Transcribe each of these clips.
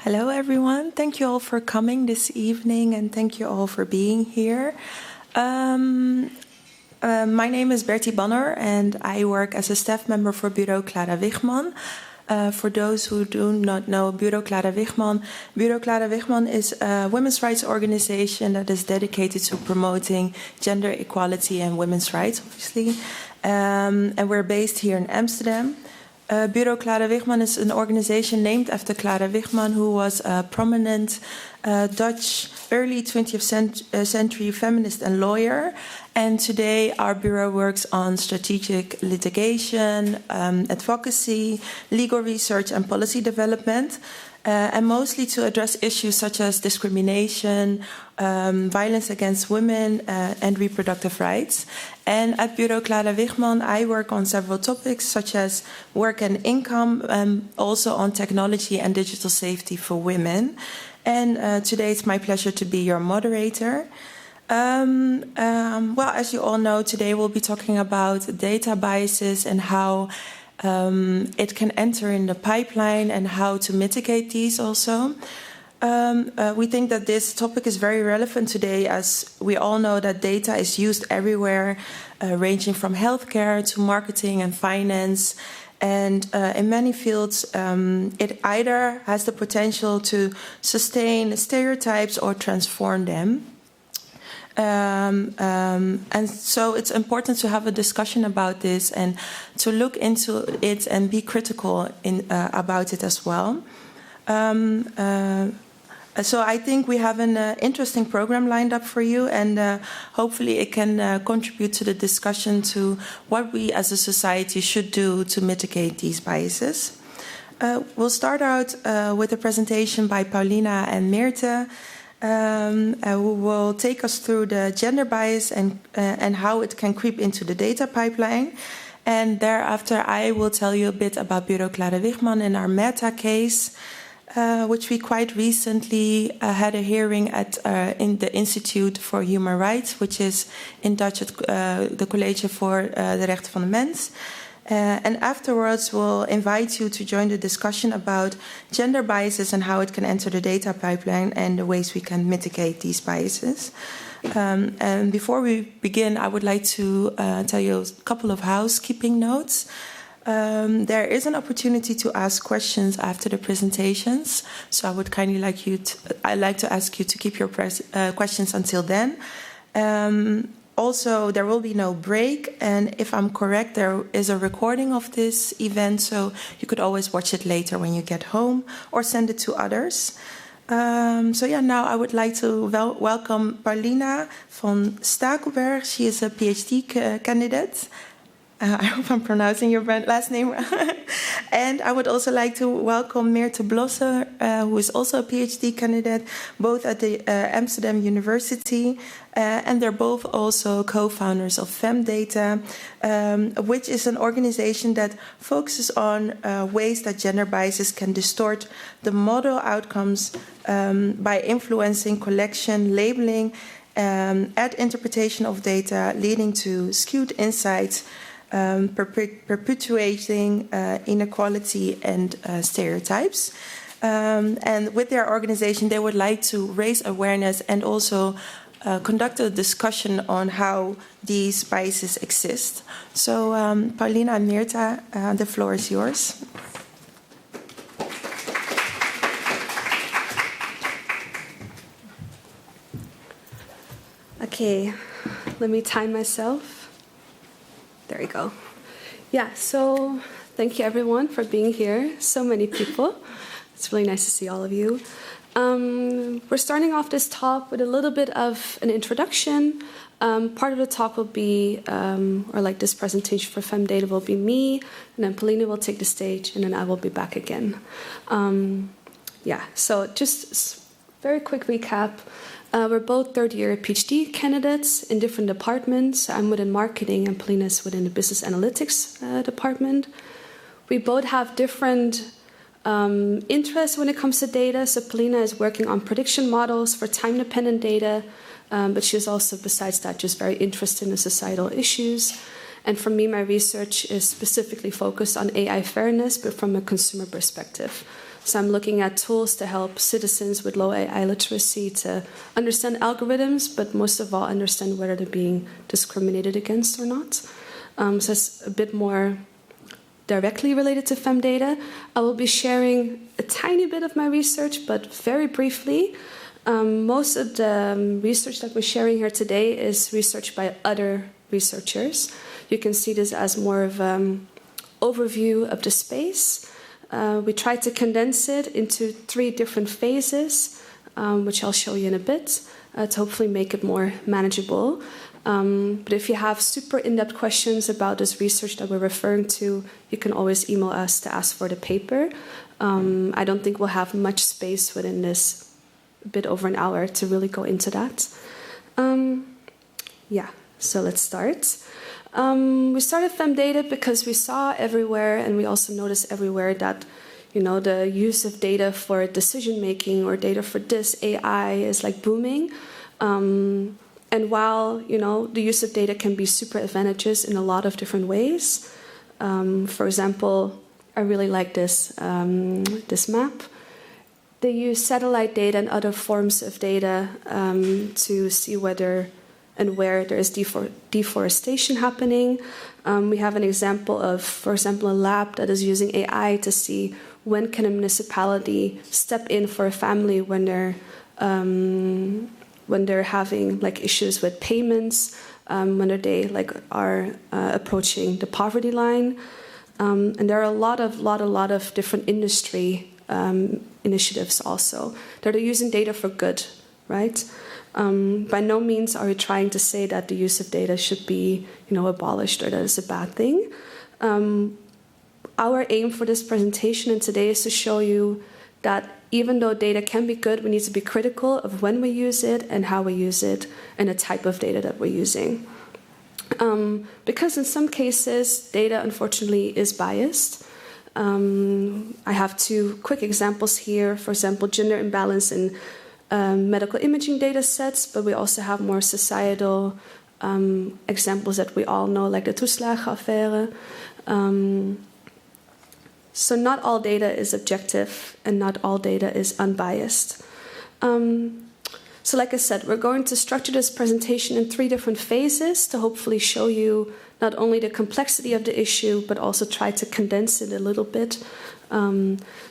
Hello, everyone. Thank you all for coming this evening, and thank you all for being here. My name is Bertie Banner, and I work as a staff member for Bureau Clara Wichman. For those who do not know Bureau Clara Wichman is a women's rights organization that is dedicated to promoting gender equality and women's rights, obviously. And we're based here in Amsterdam. Bureau Clara Wichman is an organization named after Clara Wichman, who was a prominent Dutch early 20th century feminist and lawyer. And today our bureau works on strategic litigation, advocacy, legal research, and policy development, and mostly to address issues such as discrimination, violence against women, and reproductive rights. And at Bureau Clara Wichman, I work on several topics such as work and income, also on technology and digital safety for women. And today it's my pleasure to be your moderator. Well, as you all know, today we'll be talking about data biases and how it can enter in the pipeline and how to mitigate these also. We think that this topic is very relevant today, as we all know that data is used everywhere, ranging from healthcare to marketing and finance. And in many fields, it either has the potential to sustain stereotypes or transform them. And so it's important to have a discussion about this and to look into it and be critical about it as well. So I think we have an interesting program lined up for you, and hopefully it can contribute to the discussion to what we as a society should do to mitigate these biases. We'll start out with a presentation by Paulina and Meerte, who will take us through the gender bias and how it can creep into the data pipeline. And thereafter, I will tell you a bit about Bureau Clara Wichman and our Meta case, which we quite recently had a hearing at in the Institute for Human Rights, which is in Dutch the College voor de Rechten van de Mens. And afterwards, we'll invite you to join the discussion about gender biases and how it can enter the data pipeline and the ways we can mitigate these biases. And before we begin, I would like to tell you a couple of housekeeping notes. There is an opportunity to ask questions after the presentations, so I would kindly I'd like to ask you to keep your questions until then. Also, there will be no break, and if I'm correct, there is a recording of this event, so you could always watch it later when you get home or send it to others. Now I would like to welcome Paulina van Stakelberg. She is a PhD candidate. I hope I'm pronouncing your last name. And I would also like to welcome Meerte Blosse, who is also a PhD candidate, both at the Amsterdam University. And they're both also co-founders of FemData, which is an organization that focuses on ways that gender biases can distort the model outcomes by influencing collection, labeling, and interpretation of data, leading to skewed insights, perpetuating inequality and stereotypes. And with their organization, they would like to raise awareness and also conduct a discussion on how these biases exist. So, Paulina and Meerte, the floor is yours. Okay, let me time myself. There we go. Yeah, so thank you everyone for being here. So many people. It's really nice to see all of you. We're starting off this talk with a little bit of an introduction. Part of the talk will be, this presentation for FemData will be me, and then Paulina will take the stage, and then I will be back again. So just very quick recap. We're both third-year PhD candidates in different departments. I'm within marketing and Paulina's within the business analytics department. We both have different interests when it comes to data. So Paulina is working on prediction models for time-dependent data, but she's also, besides that, just very interested in the societal issues. And for me, my research is specifically focused on AI fairness, but from a consumer perspective. So I'm looking at tools to help citizens with low AI literacy to understand algorithms, but most of all understand whether they're being discriminated against or not. So it's a bit more directly related to femdata. I will be sharing a tiny bit of my research, but very briefly. Most of the research that we're sharing here today is research by other researchers. You can see this as more of an overview of the space. We tried to condense it into 3 different phases, which I'll show you in a bit, to hopefully make it more manageable. But if you have super in-depth questions about this research that we're referring to, you can always email us to ask for the paper. I don't think we'll have much space within this bit over an hour to really go into that. So let's start. We started femdata because we saw everywhere, and we also noticed everywhere that, the use of data for decision making or data for this AI is like booming. And while, the use of data can be super advantageous in a lot of different ways, for example, I really like this map. They use satellite data and other forms of data to see whether and where there is deforestation happening. We have an example of, for example, a lab that is using AI to see when can a municipality step in for a family when they're having issues with payments, when they are approaching the poverty line. And there are a lot of different industry initiatives also that are using data for good, right? By no means are we trying to say that the use of data should be, abolished or that it's a bad thing. Our aim for this presentation and today is to show you that even though data can be good, we need to be critical of when we use it and how we use it and the type of data that we're using. Because in some cases, data unfortunately is biased. I have 2 quick examples here. For example, gender imbalance in medical imaging data sets, but we also have more societal examples that we all know, like the toeslagenaffaire. So not all data is objective and not all data is unbiased. So like I said, we're going to structure this presentation in 3 different phases to hopefully show you not only the complexity of the issue, but also try to condense it a little bit.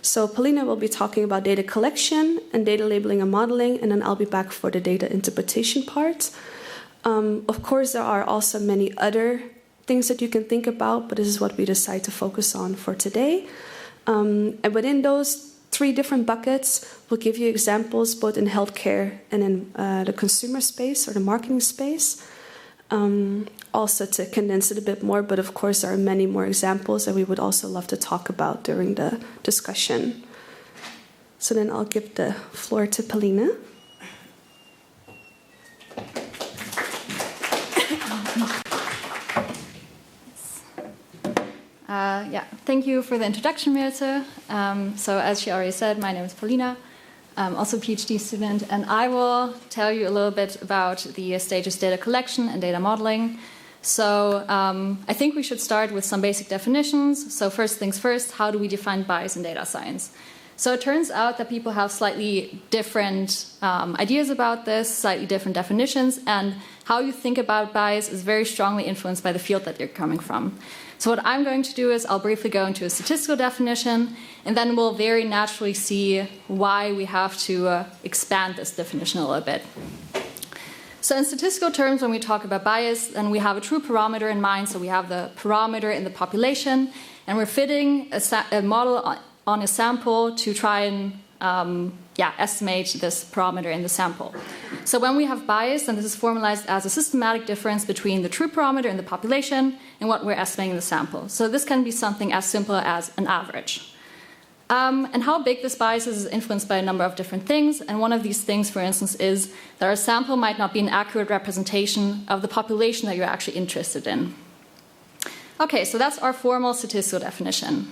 So Paulina will be talking about data collection and data labeling and modeling, and then I'll be back for the data interpretation part. Of course, there are also many other things that you can think about, but this is what we decide to focus on for today. And within those 3 different buckets, we'll give you examples both in healthcare and in the consumer space or the marketing space. Also to condense it a bit more, but of course there are many more examples that we would also love to talk about during the discussion. So then I'll give the floor to Paulina. Thank you for the introduction, Mirte. So as she already said, my name is Paulina. I'm also a PhD student, and I will tell you a little bit about the stages data collection and data modeling. So I think we should start with some basic definitions. So first things first, how do we define bias in data science? So it turns out that people have slightly different ideas about this, slightly different definitions, and how you think about bias is very strongly influenced by the field that you're coming from. So what I'm going to do is I'll briefly go into a statistical definition, and then we'll very naturally see why we have to expand this definition a little bit. So in statistical terms, when we talk about bias, then we have a true parameter in mind. So we have the parameter in the population, and we're fitting a model on a sample to try and estimate this parameter in the sample. So when we have bias, then this is formalized as a systematic difference between the true parameter in the population and what we're estimating in the sample. So this can be something as simple as an average. And how big this bias is influenced by a number of different things. And one of these things, for instance, is that our sample might not be an accurate representation of the population that you're actually interested in. Okay, so that's our formal statistical definition.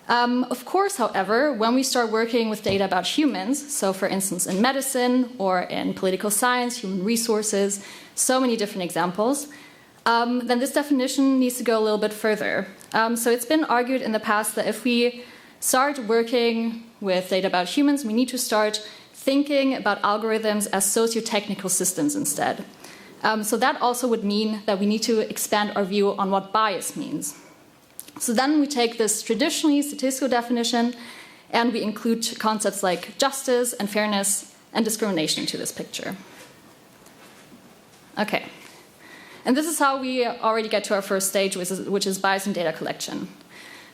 Of course, however, when we start working with data about humans, so for instance in medicine or in political science, human resources, so many different examples, then this definition needs to go a little bit further. So it's been argued in the past that if we start working with data about humans, we need to start thinking about algorithms as socio-technical systems instead. So that also would mean that we need to expand our view on what bias means. So then we take this traditionally statistical definition and we include concepts like justice and fairness and discrimination into this picture. Okay. And this is how we already get to our first stage, which is bias in data collection.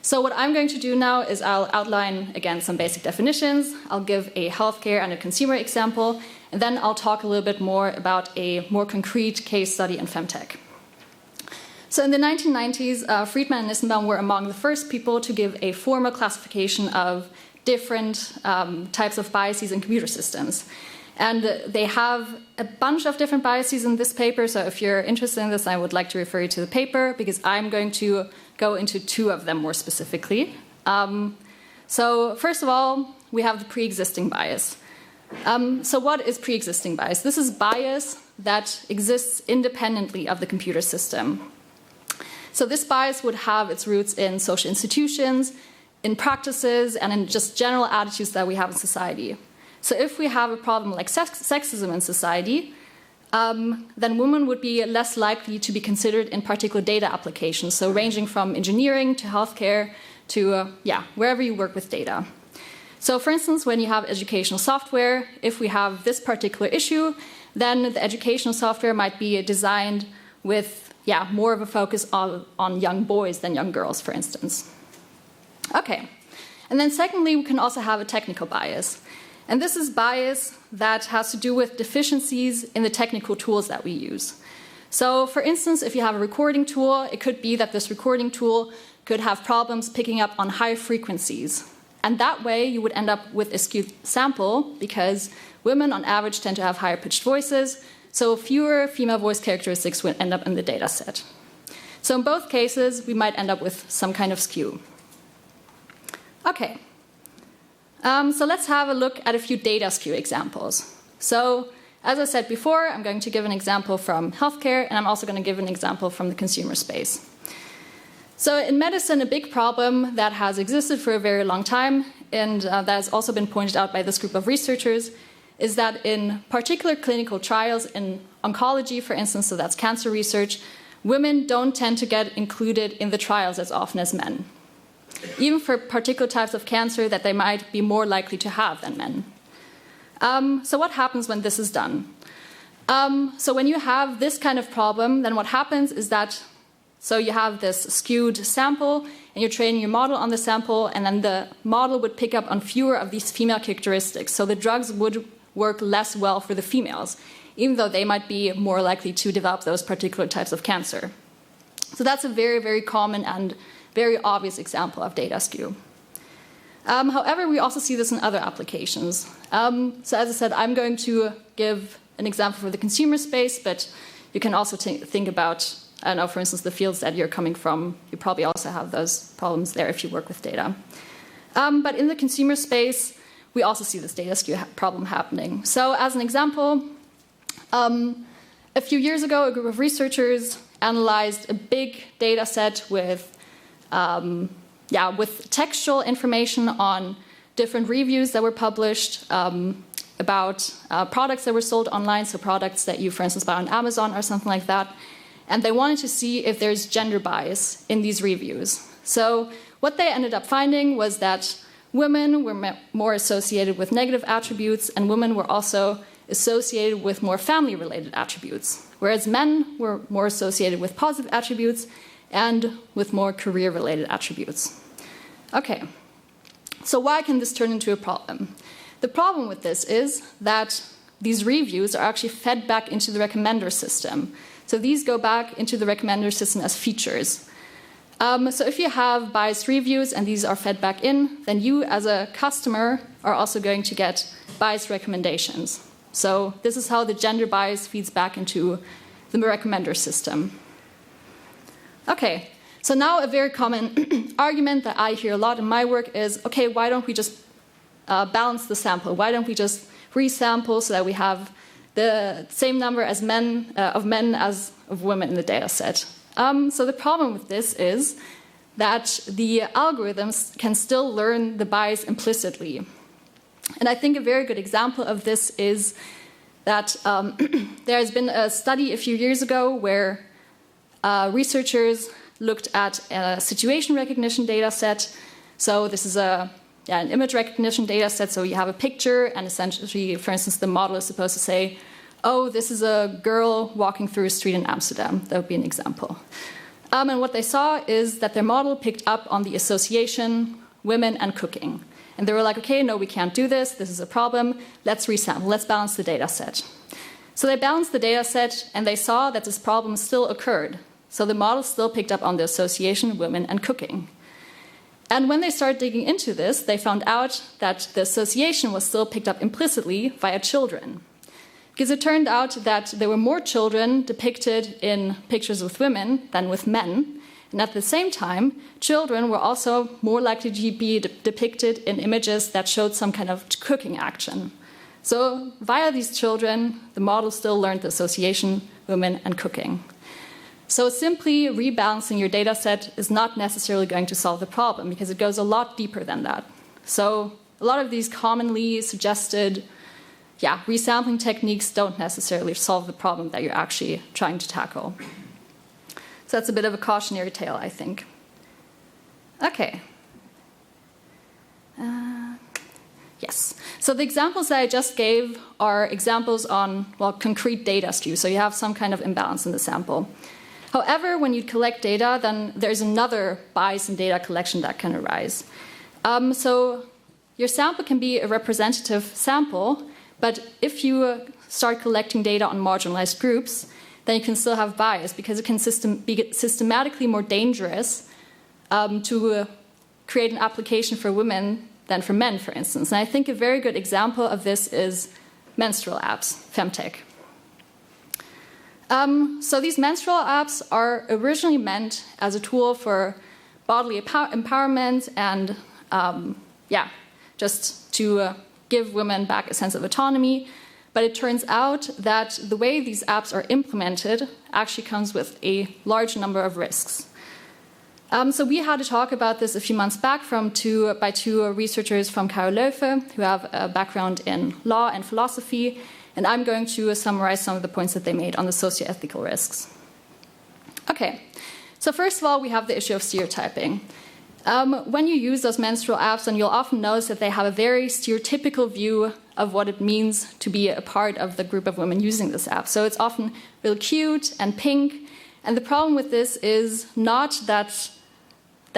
So what I'm going to do now is I'll outline, again, some basic definitions. I'll give a healthcare and a consumer example, and then I'll talk a little bit more about a more concrete case study in femtech. So in the 1990s, Friedman and Nissenbaum were among the first people to give a formal classification of different types of biases in computer systems. And they have a bunch of different biases in this paper, so if you're interested in this, I would like to refer you to the paper, because I'm going to go into two of them more specifically. So first of all, we have the pre-existing bias. So what is pre-existing bias? This is bias that exists independently of the computer system. So this bias would have its roots in social institutions, in practices, and in just general attitudes that we have in society. So if we have a problem like sexism in society, then women would be less likely to be considered in particular data applications, so ranging from engineering to healthcare to wherever you work with data. So for instance, when you have educational software, if we have this particular issue, then the educational software might be designed with more of a focus on young boys than young girls, for instance. Okay, and then secondly, we can also have a technical bias. And this is bias that has to do with deficiencies in the technical tools that we use. So for instance, if you have a recording tool, it could be that this recording tool could have problems picking up on high frequencies. And that way you would end up with a skewed sample because women on average tend to have higher pitched voices, so fewer female voice characteristics would end up in the data set. So in both cases, we might end up with some kind of skew. Okay. So let's have a look at a few data skew examples. So as I said before, I'm going to give an example from healthcare, and I'm also going to give an example from the consumer space. So in medicine, a big problem that has existed for a very long time, and that has also been pointed out by this group of researchers, is that in particular clinical trials in oncology, for instance, so that's cancer research, women don't tend to get included in the trials as often as men, even for particular types of cancer that they might be more likely to have than men. So what happens when this is done? So when you have this kind of problem, then what happens is that you have this skewed sample, and you're training your model on the sample, and then the model would pick up on fewer of these female characteristics. So the drugs would work less well for the females, even though they might be more likely to develop those particular types of cancer. So that's a very, very common and very obvious example of data skew. However, we also see this in other applications. So as I said, I'm going to give an example for the consumer space, but you can also think about, I don't know, for instance, the fields that you're coming from. You probably also have those problems there if you work with data. But in the consumer space, we also see this data skew problem happening. So as an example, a few years ago, a group of researchers analyzed a big data set with textual information on different reviews that were published about products that were sold online, so products that you, for instance, buy on Amazon or something like that. And they wanted to see if there's gender bias in these reviews. So what they ended up finding was that women were more associated with negative attributes, and women were also associated with more family-related attributes, whereas men were more associated with positive attributes and with more career-related attributes. Okay, so why can this turn into a problem? The problem with this is that these reviews are actually fed back into the recommender system. So these go back into the recommender system as features. So if you have biased reviews and these are fed back in, then you as a customer are also going to get biased recommendations. So this is how the gender bias feeds back into the recommender system. Okay, so now a very common argument that I hear a lot in my work is, okay, why don't we just balance the sample? Why don't we just resample so that we have the same number as men as of women in the data set? So the problem with this is that the algorithms can still learn the bias implicitly. And I think a very good example of this is that there has been a study a few years ago where researchers looked at a situation recognition data set. So this is an image recognition data set. So you have a picture, and essentially, for instance, the model is supposed to say, oh, this is a girl walking through a street in Amsterdam. That would be an example. And what they saw is that their model picked up on the association women and cooking. And they were like, okay, no, we can't do this. This is a problem. Let's resample. Let's balance the data set. So they balanced the data set, and they saw that this problem still occurred. So the model still picked up on the association women and cooking. And when they started digging into this, they found out that the association was still picked up implicitly via children. Because it turned out that there were more children depicted in pictures with women than with men. And at the same time, children were also more likely to be depicted in images that showed some kind of cooking action. So via these children, the model still learned the association women and cooking. So simply rebalancing your data set is not necessarily going to solve the problem, because it goes a lot deeper than that. So a lot of these commonly suggested resampling techniques don't necessarily solve the problem that you're actually trying to tackle. So that's a bit of a cautionary tale, I think. Okay. Yes. So the examples that I just gave are examples on, concrete data skew. So you have some kind of imbalance in the sample. However, when you collect data, then there's another bias in data collection that can arise. So your sample can be a representative sample, but if you start collecting data on marginalized groups, then you can still have bias, because it can be systematically more dangerous to create an application for women than for men, for instance. And I think a very good example of this is menstrual apps, femtech. So these menstrual apps are originally meant as a tool for bodily empowerment and, just to give women back a sense of autonomy. But it turns out that the way these apps are implemented actually comes with a large number of risks. So we had a talk about this a few months back by two researchers from KU Leuven, who have a background in law and philosophy. And I'm going to summarize some of the points that they made on the socio-ethical risks. Okay, so first of all, we have the issue of stereotyping. When you use those menstrual apps, then you'll often notice that they have a very stereotypical view of what it means to be a part of the group of women using this app. So it's often really cute and pink. And the problem with this is not that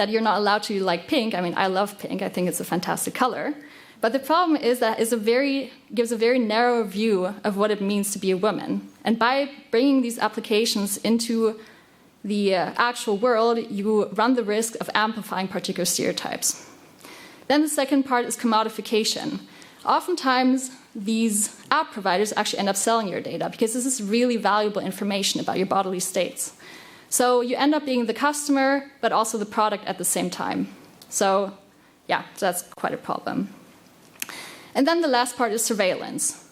you're not allowed to like pink. I mean, I love pink. I think it's a fantastic color. But the problem is that it gives a very narrow view of what it means to be a woman. And by bringing these applications into the actual world, you run the risk of amplifying particular stereotypes. Then the second part is commodification. Oftentimes, these app providers actually end up selling your data, because this is really valuable information about your bodily states. So you end up being the customer, but also the product at the same time. So that's quite a problem. And then the last part is surveillance.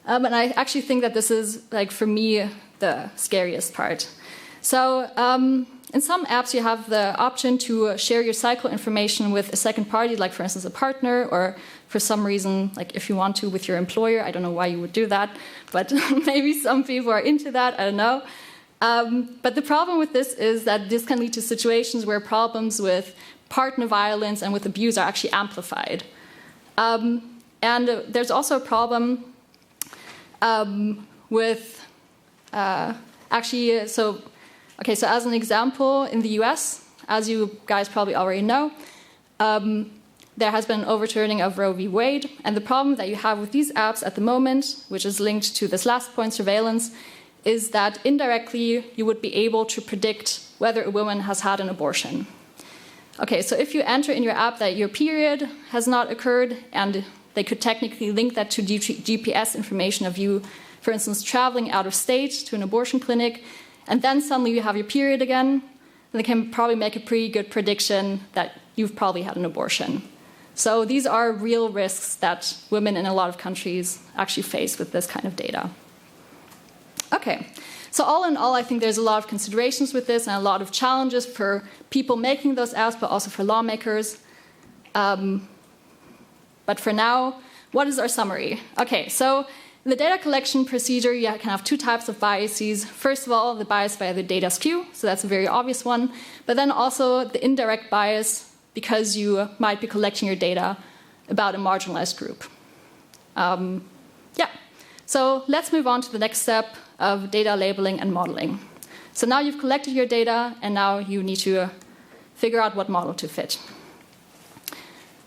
And I actually think that this is, for me, the scariest part. So in some apps, you have the option to share your cycle information with a second party, like, for instance, a partner, or for some reason, if you want to, with your employer. I don't know why you would do that, but maybe some people are into that. I don't know. But the problem with this is that this can lead to situations where problems with partner violence and with abuse are actually amplified. And there's also a problem with so as an example, in the US, as you guys probably already know, there has been an overturning of Roe v. Wade. And the problem that you have with these apps at the moment, which is linked to this last point, surveillance, is that indirectly you would be able to predict whether a woman has had an abortion. Okay, so if you enter in your app that your period has not occurred, and they could technically link that to GPS information of you, for instance, traveling out of state to an abortion clinic, and then suddenly you have your period again, then they can probably make a pretty good prediction that you've probably had an abortion. So these are real risks that women in a lot of countries actually face with this kind of data. Okay, so all in all, I think there's a lot of considerations with this and a lot of challenges for people making those apps, but also for lawmakers. But for now, what is our summary? Okay, so in the data collection procedure, you can have two types of biases. First of all, the bias via the data skew, so that's a very obvious one, but then also the indirect bias because you might be collecting your data about a marginalized group. So let's move on to the next step of data labeling and modeling. So now you've collected your data, and now you need to figure out what model to fit.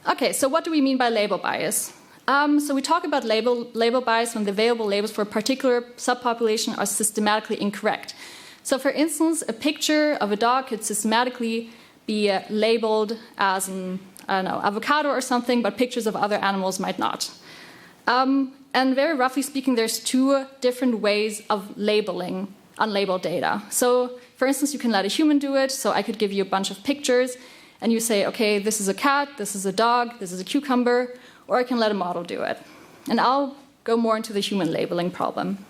Okay, so what do we mean by label bias? So we talk about label bias when the available labels for a particular subpopulation are systematically incorrect. So for instance, a picture of a dog could systematically be labeled as an, avocado or something, but pictures of other animals might not. And very roughly speaking, there's two different ways of labeling unlabeled data. So for instance, you can let a human do it. So I could give you a bunch of pictures, and you say, okay, this is a cat, this is a dog, this is a cucumber, or I can let a model do it. And I'll go more into the human labeling problem.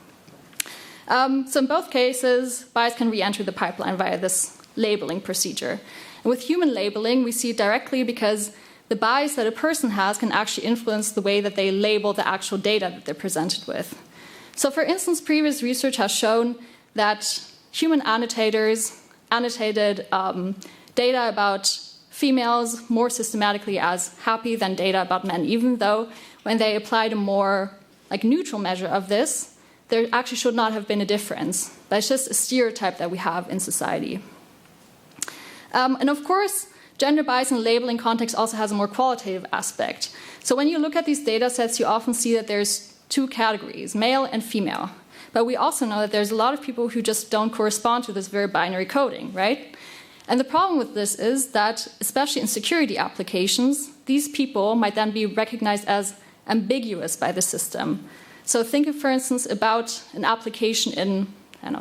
So in both cases, bias can re-enter the pipeline via this labeling procedure. And with human labeling, we see it directly because the bias that a person has can actually influence the way that they label the actual data that they're presented with. So for instance, previous research has shown that human annotators annotated data about females more systematically as happy than data about men, even though when they applied a more neutral measure of this, there actually should not have been a difference. But it's just a stereotype that we have in society. And of course, gender bias in labeling context also has a more qualitative aspect. So when you look at these data sets, you often see that there's two categories, male and female. But we also know that there's a lot of people who just don't correspond to this very binary coding, right? And the problem with this is that, especially in security applications, these people might then be recognized as ambiguous by the system. So think, for instance, about an application in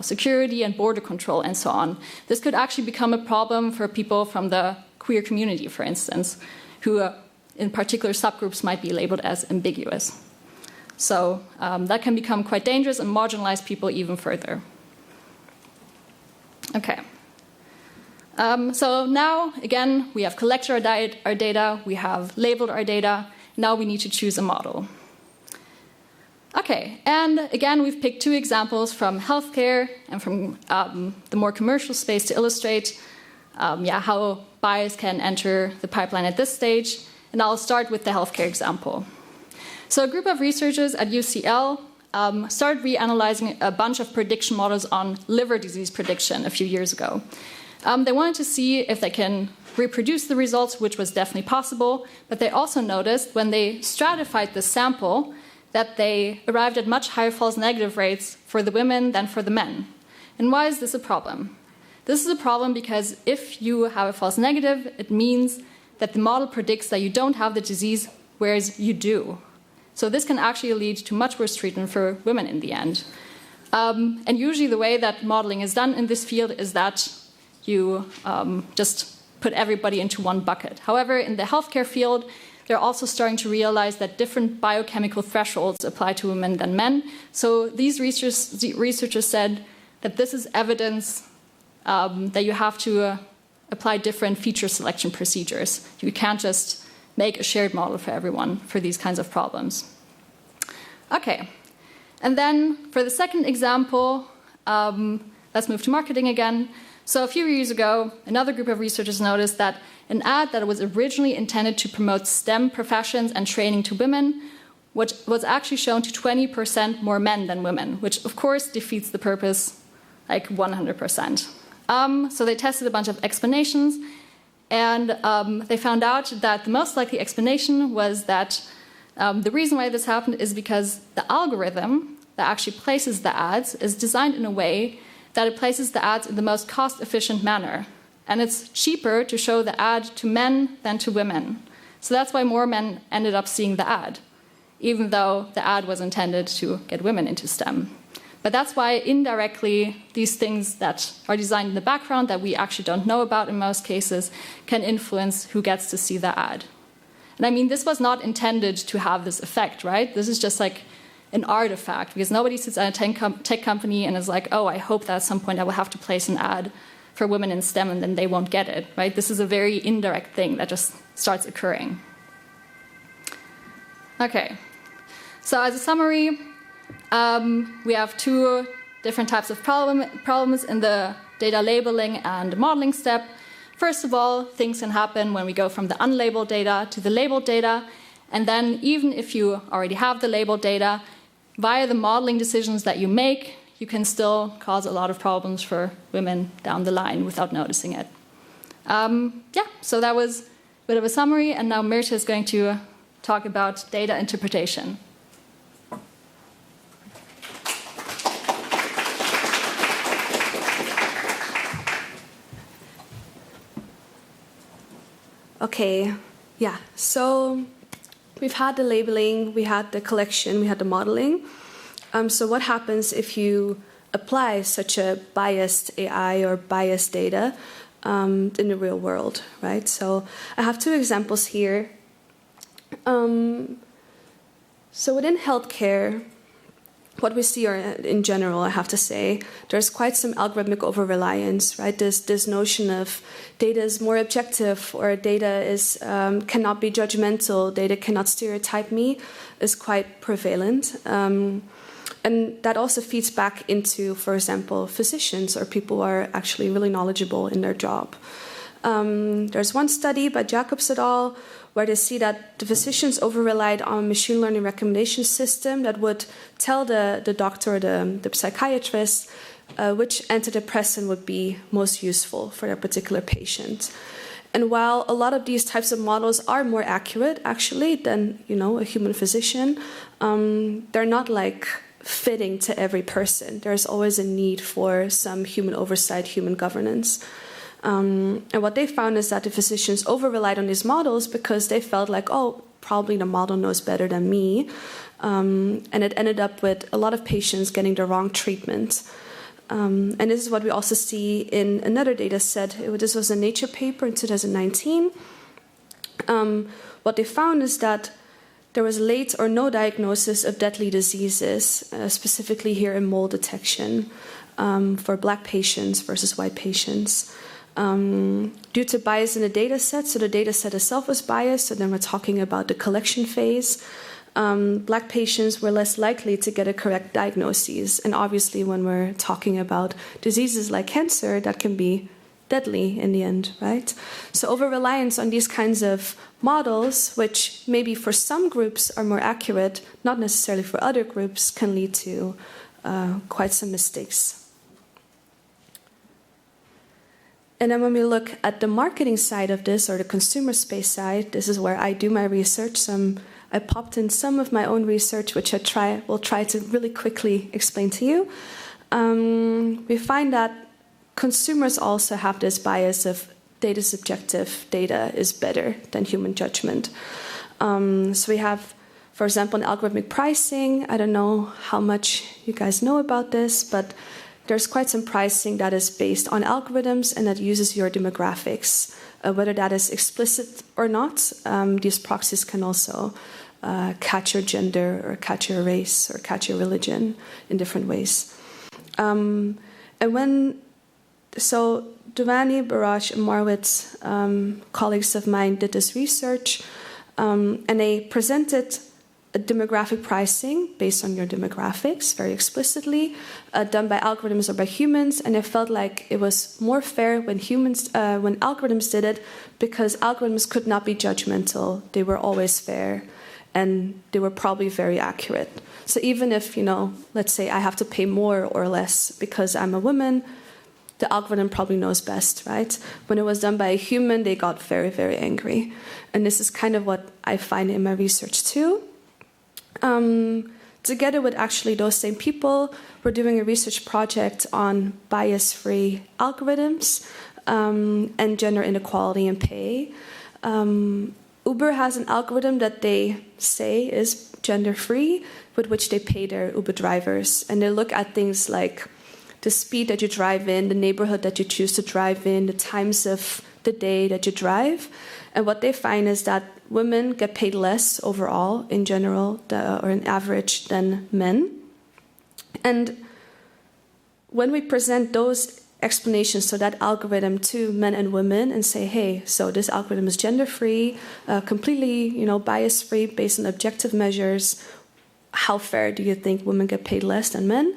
security and border control and so on. This could actually become a problem for people from the queer community, for instance, who in particular subgroups might be labeled as ambiguous. So that can become quite dangerous and marginalize people even further. Okay. So now, again, we have collected our data, we have labeled our data, now we need to choose a model. Okay, and again, we've picked two examples from healthcare and from the more commercial space to illustrate how bias can enter the pipeline at this stage. And I'll start with the healthcare example. So a group of researchers at UCL started reanalyzing a bunch of prediction models on liver disease prediction a few years ago. They wanted to see if they can reproduce the results, which was definitely possible, but they also noticed when they stratified the sample that they arrived at much higher false negative rates for the women than for the men. And why is this a problem? This is a problem because if you have a false negative, it means that the model predicts that you don't have the disease, whereas you do. So this can actually lead to much worse treatment for women in the end. And usually the way that modeling is done in this field is that you just put everybody into one bucket. However, in the healthcare field, they're also starting to realize that different biochemical thresholds apply to women than men. So these researchers said that this is evidence that you have to apply different feature selection procedures. You can't just make a shared model for everyone for these kinds of problems. Okay, and then for the second example, let's move to marketing again. So a few years ago, another group of researchers noticed that an ad that was originally intended to promote STEM professions and training to women, which was actually shown to 20% more men than women, which of course defeats the purpose 100%. So they tested a bunch of explanations, and they found out that the most likely explanation was that the reason why this happened is because the algorithm that actually places the ads is designed in a way that it places the ads in the most cost-efficient manner. And it's cheaper to show the ad to men than to women. So that's why more men ended up seeing the ad, even though the ad was intended to get women into STEM. But that's why indirectly these things that are designed in the background that we actually don't know about in most cases can influence who gets to see the ad. And I mean, this was not intended to have this effect, right? This is just an artifact, because nobody sits at a tech company and is like, oh, I hope that at some point I will have to place an ad for women in STEM and then they won't get it, right? This is a very indirect thing that just starts occurring. Okay, so as a summary, we have two different types of problems in the data labeling and modeling step. First of all, things can happen when we go from the unlabeled data to the labeled data. And then even if you already have the labeled data, via the modeling decisions that you make, you can still cause a lot of problems for women down the line without noticing it. So that was a bit of a summary. And now Mirta is going to talk about data interpretation. Okay, yeah, so we've had the labeling, we had the collection, we had the modeling. So what happens if you apply such a biased AI or biased data in the real world, right? So I have two examples here. So within healthcare, what we see are, in general, I have to say, there's quite some algorithmic over-reliance, right? This notion of data is more objective, or data is cannot be judgmental, data cannot stereotype me, is quite prevalent. And that also feeds back into, for example, physicians or people who are actually really knowledgeable in their job. There's one study by Jacobs et al., where they see that the physicians over-relied on a machine learning recommendation system that would tell the doctor or the psychiatrist which antidepressant would be most useful for their particular patient. And while a lot of these types of models are more accurate, actually, than a human physician, they're not like fitting to every person. There's always a need for some human oversight, human governance. And what they found is that the physicians over-relied on these models because they felt like, oh, probably the model knows better than me. And it ended up with a lot of patients getting the wrong treatment. And this is what we also see in another data set. This was a Nature paper in 2019. What they found is that there was late or no diagnosis of deadly diseases, specifically here in mold detection, for Black patients versus white patients. Due to bias in the data set, so the data set itself was biased, so then we're talking about the collection phase. Black patients were less likely to get a correct diagnosis. And obviously, when we're talking about diseases like cancer, that can be deadly in the end, right? So over-reliance on these kinds of models, which maybe for some groups are more accurate, not necessarily for other groups, can lead to quite some mistakes. And then when we look at the marketing side of this, or the consumer space side, this is where I do my research. I popped in some of my own research, which will try to really quickly explain to you. We find that consumers also have this bias of data subjective, data is better than human judgment. So we have, for example, in algorithmic pricing. I don't know how much you guys know about this, but there's quite some pricing that is based on algorithms and that uses your demographics. Whether that is explicit or not, these proxies can also catch your gender or catch your race or catch your religion in different ways. So Giovanni, Barash, and Marwitz, colleagues of mine, did this research, and they presented a demographic pricing based on your demographics, very explicitly, done by algorithms or by humans, and it felt like it was more fair when algorithms did it, because algorithms could not be judgmental. They were always fair, and they were probably very accurate. So even if, let's say I have to pay more or less because I'm a woman, the algorithm probably knows best, right? When it was done by a human, they got very, very angry. And this is kind of what I find in my research too. Together with actually those same people, we're doing a research project on bias-free algorithms and gender inequality in pay. Uber has an algorithm that they say is gender-free, with which they pay their Uber drivers. And they look at things like the speed that you drive in, the neighborhood that you choose to drive in, the times of the day that you drive. And what they find is that women get paid less overall, in general, or in average, than men. And when we present those explanations, so that algorithm, to men and women, and say, hey, so this algorithm is gender-free, completely, bias-free, based on objective measures, how fair do you think women get paid less than men?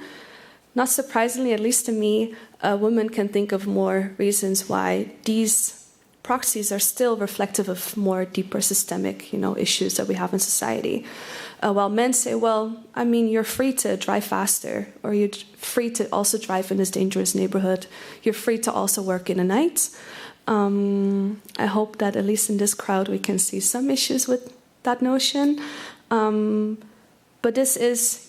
Not surprisingly, at least to me, women can think of more reasons why these proxies are still reflective of more deeper systemic, issues that we have in society. While men say, well, I mean, you're free to drive faster, or you're free to also drive in this dangerous neighborhood. You're free to also work in the night. I hope that at least in this crowd we can see some issues with that notion. But this is,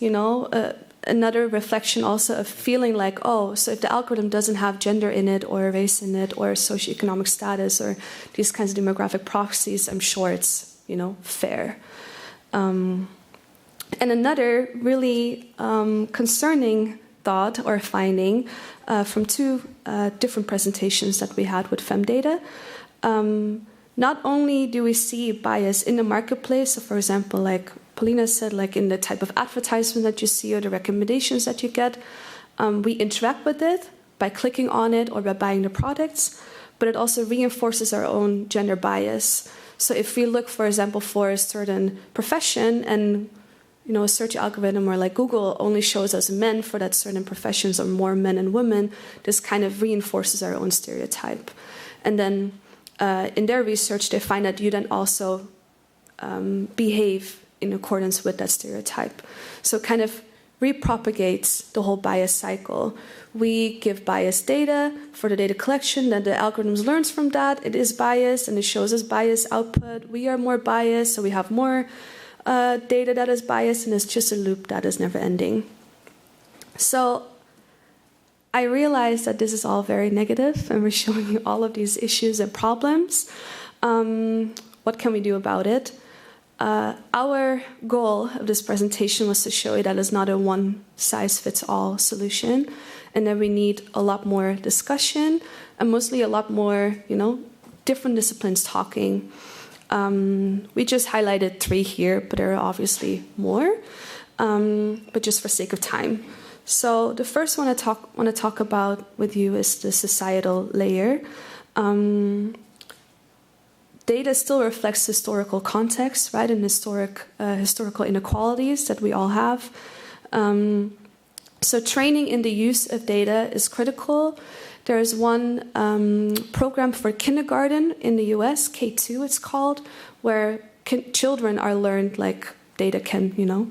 another reflection also of feeling like, oh, so if the algorithm doesn't have gender in it, or race in it, or socioeconomic status, or these kinds of demographic proxies, I'm sure it's, fair. And another really concerning thought or finding from two different presentations that we had with FemData, not only do we see bias in the marketplace, so for example, like Paulina said, like in the type of advertisement that you see or the recommendations that you get, we interact with it by clicking on it or by buying the products, but it also reinforces our own gender bias. So if we look, for example, for a certain profession and a search algorithm or like Google only shows us men for that certain professions or more men and women, this kind of reinforces our own stereotype. And then in their research, they find that you then also behave in accordance with that stereotype. So it kind of repropagates the whole bias cycle. We give biased data for the data collection, then the algorithms learns from that. It is biased and it shows us biased output. We are more biased, so we have more data that is biased, and it's just a loop that is never ending. So I realize that this is all very negative and we're showing you all of these issues and problems. What can we do about it? Our goal of this presentation was to show you that it's not a one-size-fits-all solution, and that we need a lot more discussion and mostly a lot more, different disciplines talking. We just highlighted 3 here, but there are obviously more, but just for sake of time. So the first one I want to talk about with you is the societal layer. Data still reflects historical context, right, and historical inequalities that we all have. So training in the use of data is critical. There is one program for kindergarten in the US, K2 it's called, where children are learned like data can,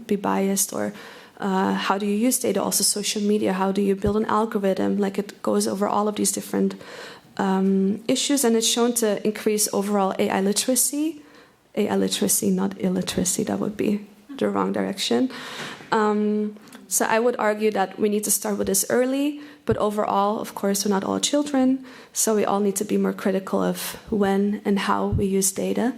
be biased, or how do you use data, also social media, how do you build an algorithm, like it goes over all of these different issues, and it's shown to increase overall AI literacy, not illiteracy, that would be the wrong direction. So I would argue that we need to start with this early, but overall, of course, we're not all children, so we all need to be more critical of when and how we use data.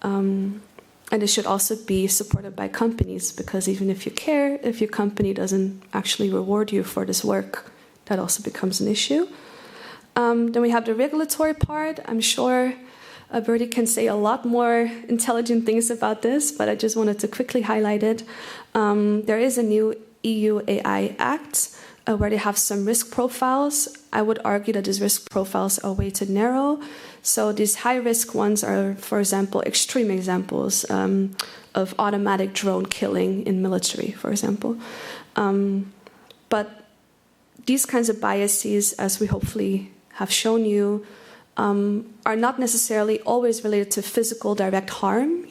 And it should also be supported by companies, because even if you care, if your company doesn't actually reward you for this work, that also becomes an issue. Then we have the regulatory part. I'm sure Bertie can say a lot more intelligent things about this, but I just wanted to quickly highlight it. There is a new EU AI Act where they have some risk profiles. I would argue that these risk profiles are way too narrow. So these high-risk ones are, for example, extreme examples of automatic drone killing in military, for example. But these kinds of biases, as we hopefully have shown you, are not necessarily always related to physical direct harm,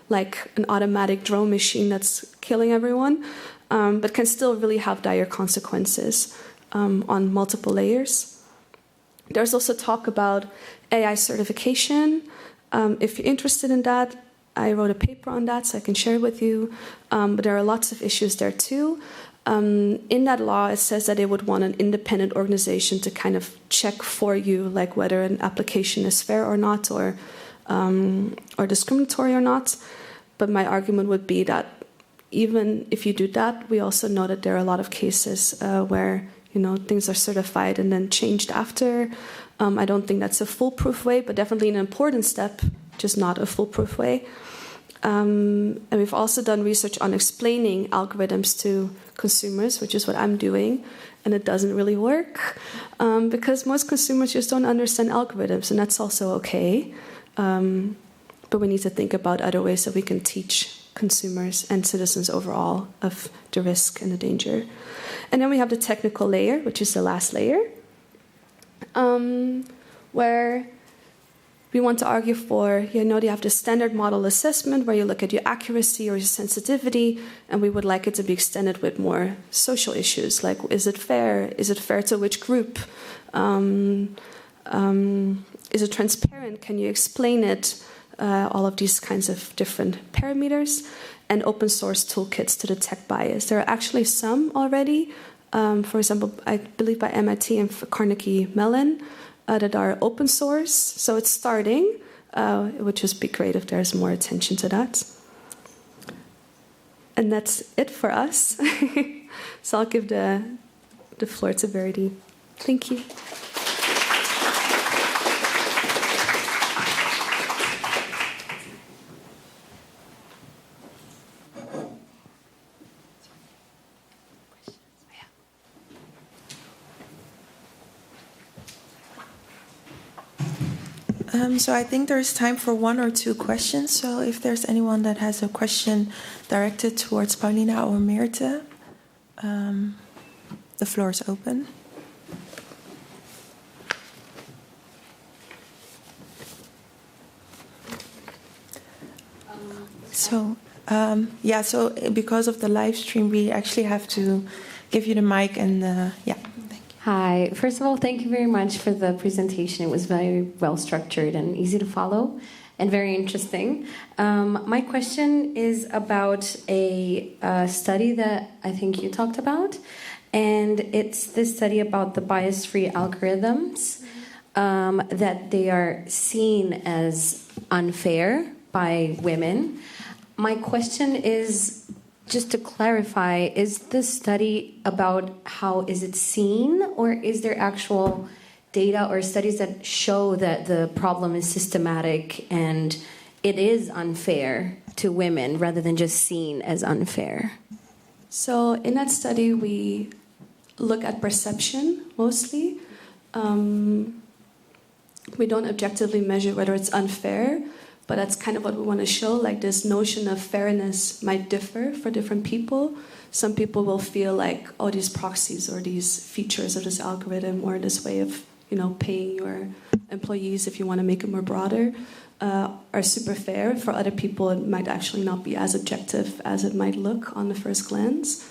like an automatic drone machine that's killing everyone, but can still really have dire consequences on multiple layers. There's also talk about AI certification. If you're interested in that, I wrote a paper on that, so I can share it with you. But there are lots of issues there too. In that law, it says that they would want an independent organization to kind of check for you, like whether an application is fair or not, or discriminatory or not. But my argument would be that even if you do that, we also know that there are a lot of cases where things are certified and then changed after. I don't think that's a foolproof way, but definitely an important step, just not a foolproof way. And we've also done research on explaining algorithms to consumers, which is what I'm doing, and it doesn't really work because most consumers just don't understand algorithms, and that's also okay. But we need to think about other ways that we can teach consumers and citizens overall of the risk and the danger. And then we have the technical layer, which is the last layer, where we want to argue for, you have the standard model assessment where you look at your accuracy or your sensitivity, and we would like it to be extended with more social issues, like is it fair? Is it fair to which group? Is it transparent? Can you explain it? All of these kinds of different parameters, and open source toolkits to detect bias. There are actually some already, for example, I believe by MIT and Carnegie Mellon, that are open source. So it's starting. It would just be great if there's more attention to that. And that's it for us. So I'll give the floor to Verity. Thank you. So I think there's time for one or two questions. So if there's anyone that has a question directed towards Paulina or Meerte, the floor is open. So because of the live stream, we actually have to give you the mic and Hi. First of all, thank you very much for the presentation. It was very well structured and easy to follow and very interesting. My question is about a study that I think you talked about, and it's this study about the bias-free algorithms, that they are seen as unfair by women. My question is, just to clarify, is this study about how is it seen, or is there actual data or studies that show that the problem is systematic and it is unfair to women rather than just seen as unfair? So in that study, we look at perception mostly. We don't objectively measure whether it's unfair, but that's kind of what we want to show. Like, this notion of fairness might differ for different people. Some people will feel like, oh, these proxies or these features of this algorithm or this way of, paying your employees, if you want to make it more broader, are super fair. For other people, it might actually not be as objective as it might look on the first glance.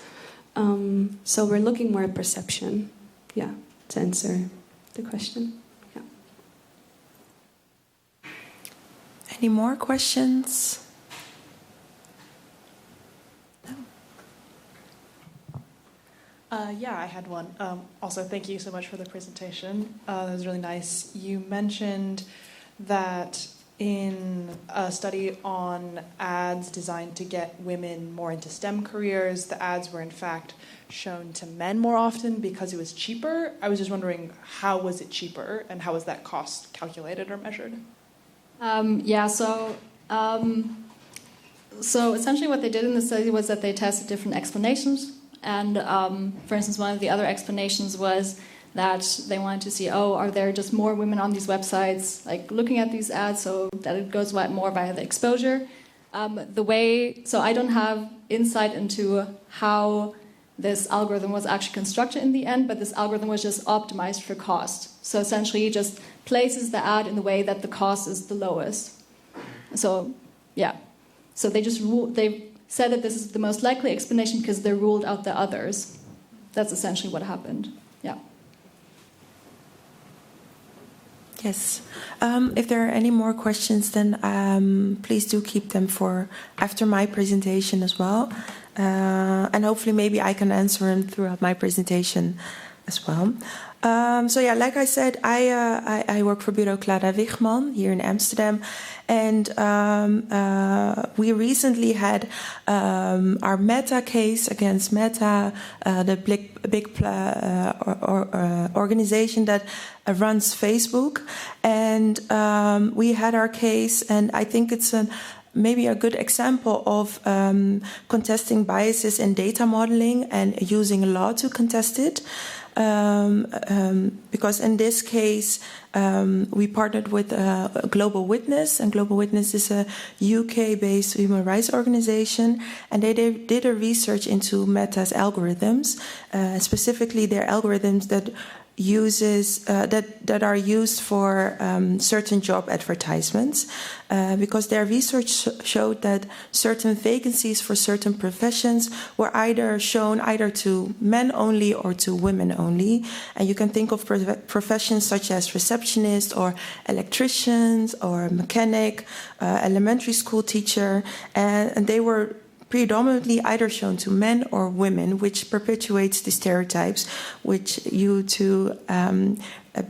So we're looking more at perception, to answer the question. Any more questions? I had one. Also, thank you so much for the presentation. That was really nice. You mentioned that in a study on ads designed to get women more into STEM careers, the ads were in fact shown to men more often because it was cheaper. I was just wondering, how was it cheaper, and how was that cost calculated or measured? So essentially what they did in the study was that they tested different explanations. And for instance, one of the other explanations was that they wanted to see, are there just more women on these websites like looking at these ads, so that it goes more via the exposure. So I don't have insight into how this algorithm was actually constructed in the end, but this algorithm was just optimized for cost. So essentially it just places the ad in the way that the cost is the lowest. So they said that this is the most likely explanation because they ruled out the others. That's essentially what happened. Yeah. Yes. If there are any more questions, then please do keep them for after my presentation as well. And hopefully maybe I can answer them throughout my presentation as well. So yeah, like I said, I work for Bureau Clara Wichman here in Amsterdam, and we recently had our Meta case against Meta, the big organization that runs Facebook, and we had our case, and I think it's maybe a good example of contesting biases in data modeling and using law to contest it. Because in this case, we partnered with Global Witness, and Global Witness is a UK-based human rights organization, and they did a research into Meta's algorithms, specifically their algorithms that that are used for certain job advertisements, because their research showed that certain vacancies for certain professions were either shown either to men only or to women only. And you can think of professions such as receptionist or electricians or mechanic, elementary school teacher, and they were predominantly either shown to men or women, which perpetuates the stereotypes which you two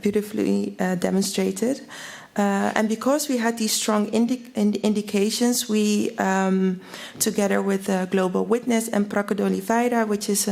beautifully demonstrated. And because we had these strong indications, we, together with Global Witness and Praco de Oliveira, which is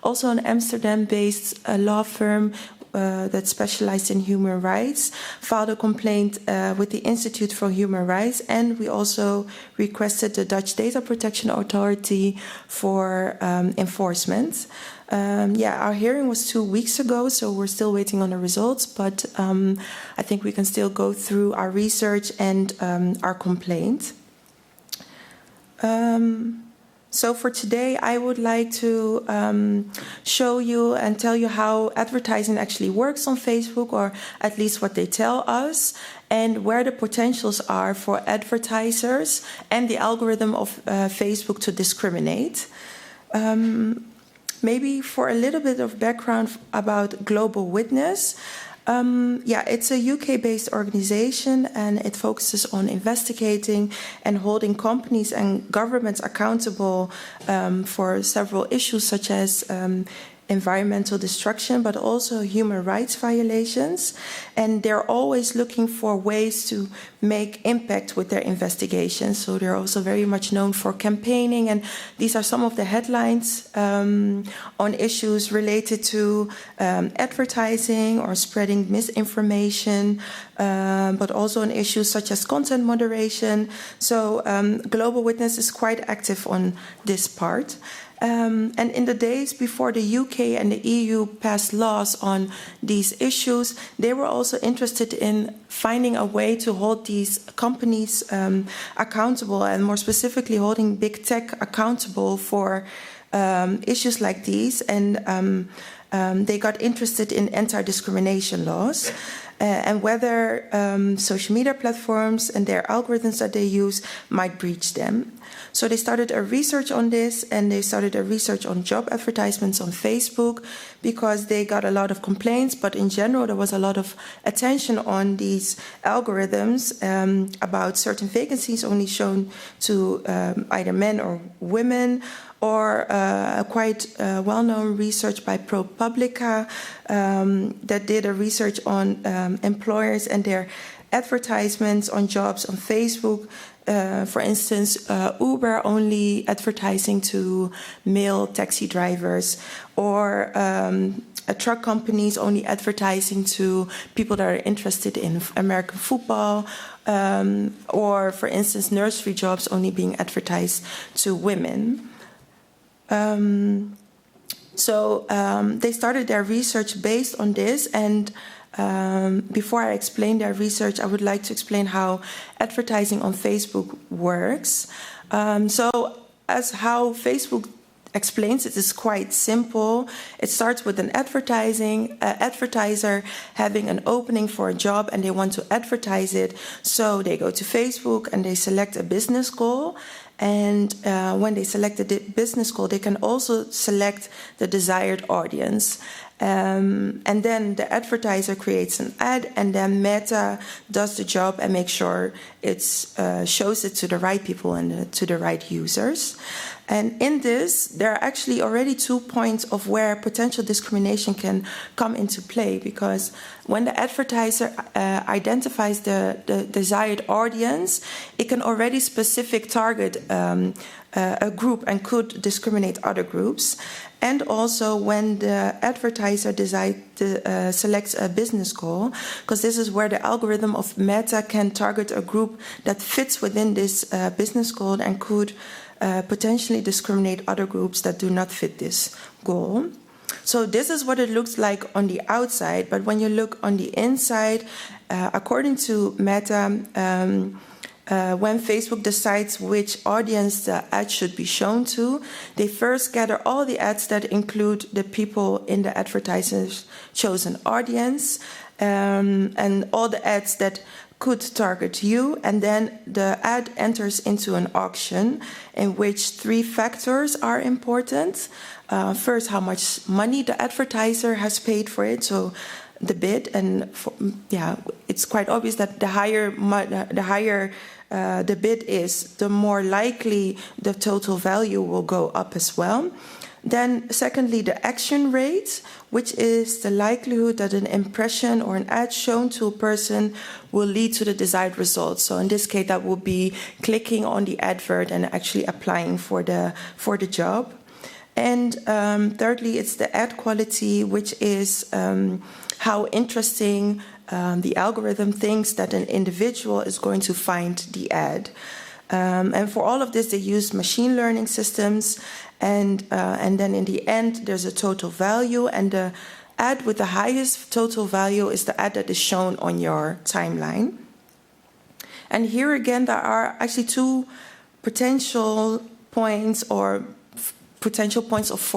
also an Amsterdam-based law firm that specialized in human rights, filed a complaint with the Institute for Human Rights, and we also requested the Dutch Data Protection Authority for enforcement. Our hearing was 2 weeks ago, so we're still waiting on the results, but I think we can still go through our research and our complaint. So for today, I would like to show you and tell you how advertising actually works on Facebook, or at least what they tell us, and where the potentials are for advertisers and the algorithm of Facebook to discriminate. Maybe for a little bit of background about Global Witness. It's a UK-based organization, and it focuses on investigating and holding companies and governments accountable for several issues such as environmental destruction, but also human rights violations. And they're always looking for ways to make impact with their investigations. So they're also very much known for campaigning. And these are some of the headlines on issues related to advertising or spreading misinformation, but also on issues such as content moderation. So Global Witness is quite active on this part. And in the days before the UK and the EU passed laws on these issues, they were also interested in finding a way to hold these companies accountable, and more specifically holding big tech accountable for issues like these. And they got interested in anti-discrimination laws. And whether social media platforms and their algorithms that they use might breach them. So they started a research on this, and they started a research on job advertisements on Facebook, because they got a lot of complaints, but in general there was a lot of attention on these algorithms about certain vacancies only shown to either men or women, or a quite well-known research by ProPublica that did a research on employers and their advertisements on jobs on Facebook. For instance, Uber only advertising to male taxi drivers, or truck companies only advertising to people that are interested in American football, or, for instance, nursery jobs only being advertised to women. So they started their research based on this, and before I explain their research, I would like to explain how advertising on Facebook works. So as how Facebook explains it is quite simple. It starts with an advertiser having an opening for a job, and they want to advertise it. So they go to Facebook and they select a business goal. And when they select the business goal, they can also select the desired audience. And then the advertiser creates an ad, and then Meta does the job and makes sure it shows it to the right people and to the right users. And in this, there are actually already 2 points of where potential discrimination can come into play, because when the advertiser identifies the desired audience, it can already specific target a group and could discriminate other groups. And also when the advertiser selects a business goal, because this is where the algorithm of Meta can target a group that fits within this business goal and could potentially discriminate other groups that do not fit this goal. So this is what it looks like on the outside, but when you look on the inside, according to Meta, when Facebook decides which audience the ad should be shown to, they first gather all the ads that include the people in the advertiser's chosen audience, and all the ads that could target you, and then the ad enters into an auction in which 3 factors are important. First, how much money the advertiser has paid for it, so the bid, and it's quite obvious that the higher the bid is, the more likely the total value will go up as well. Then secondly, the action rate, which is the likelihood that an impression or an ad shown to a person will lead to the desired result. So in this case, that would be clicking on the advert and actually applying for the job. And thirdly, it's the ad quality, which is how interesting the algorithm thinks that an individual is going to find the ad. And for all of this, they use machine learning systems. And then in the end, there's a total value. And the ad with the highest total value is the ad that is shown on your timeline. And here again, there are actually 2 potential points for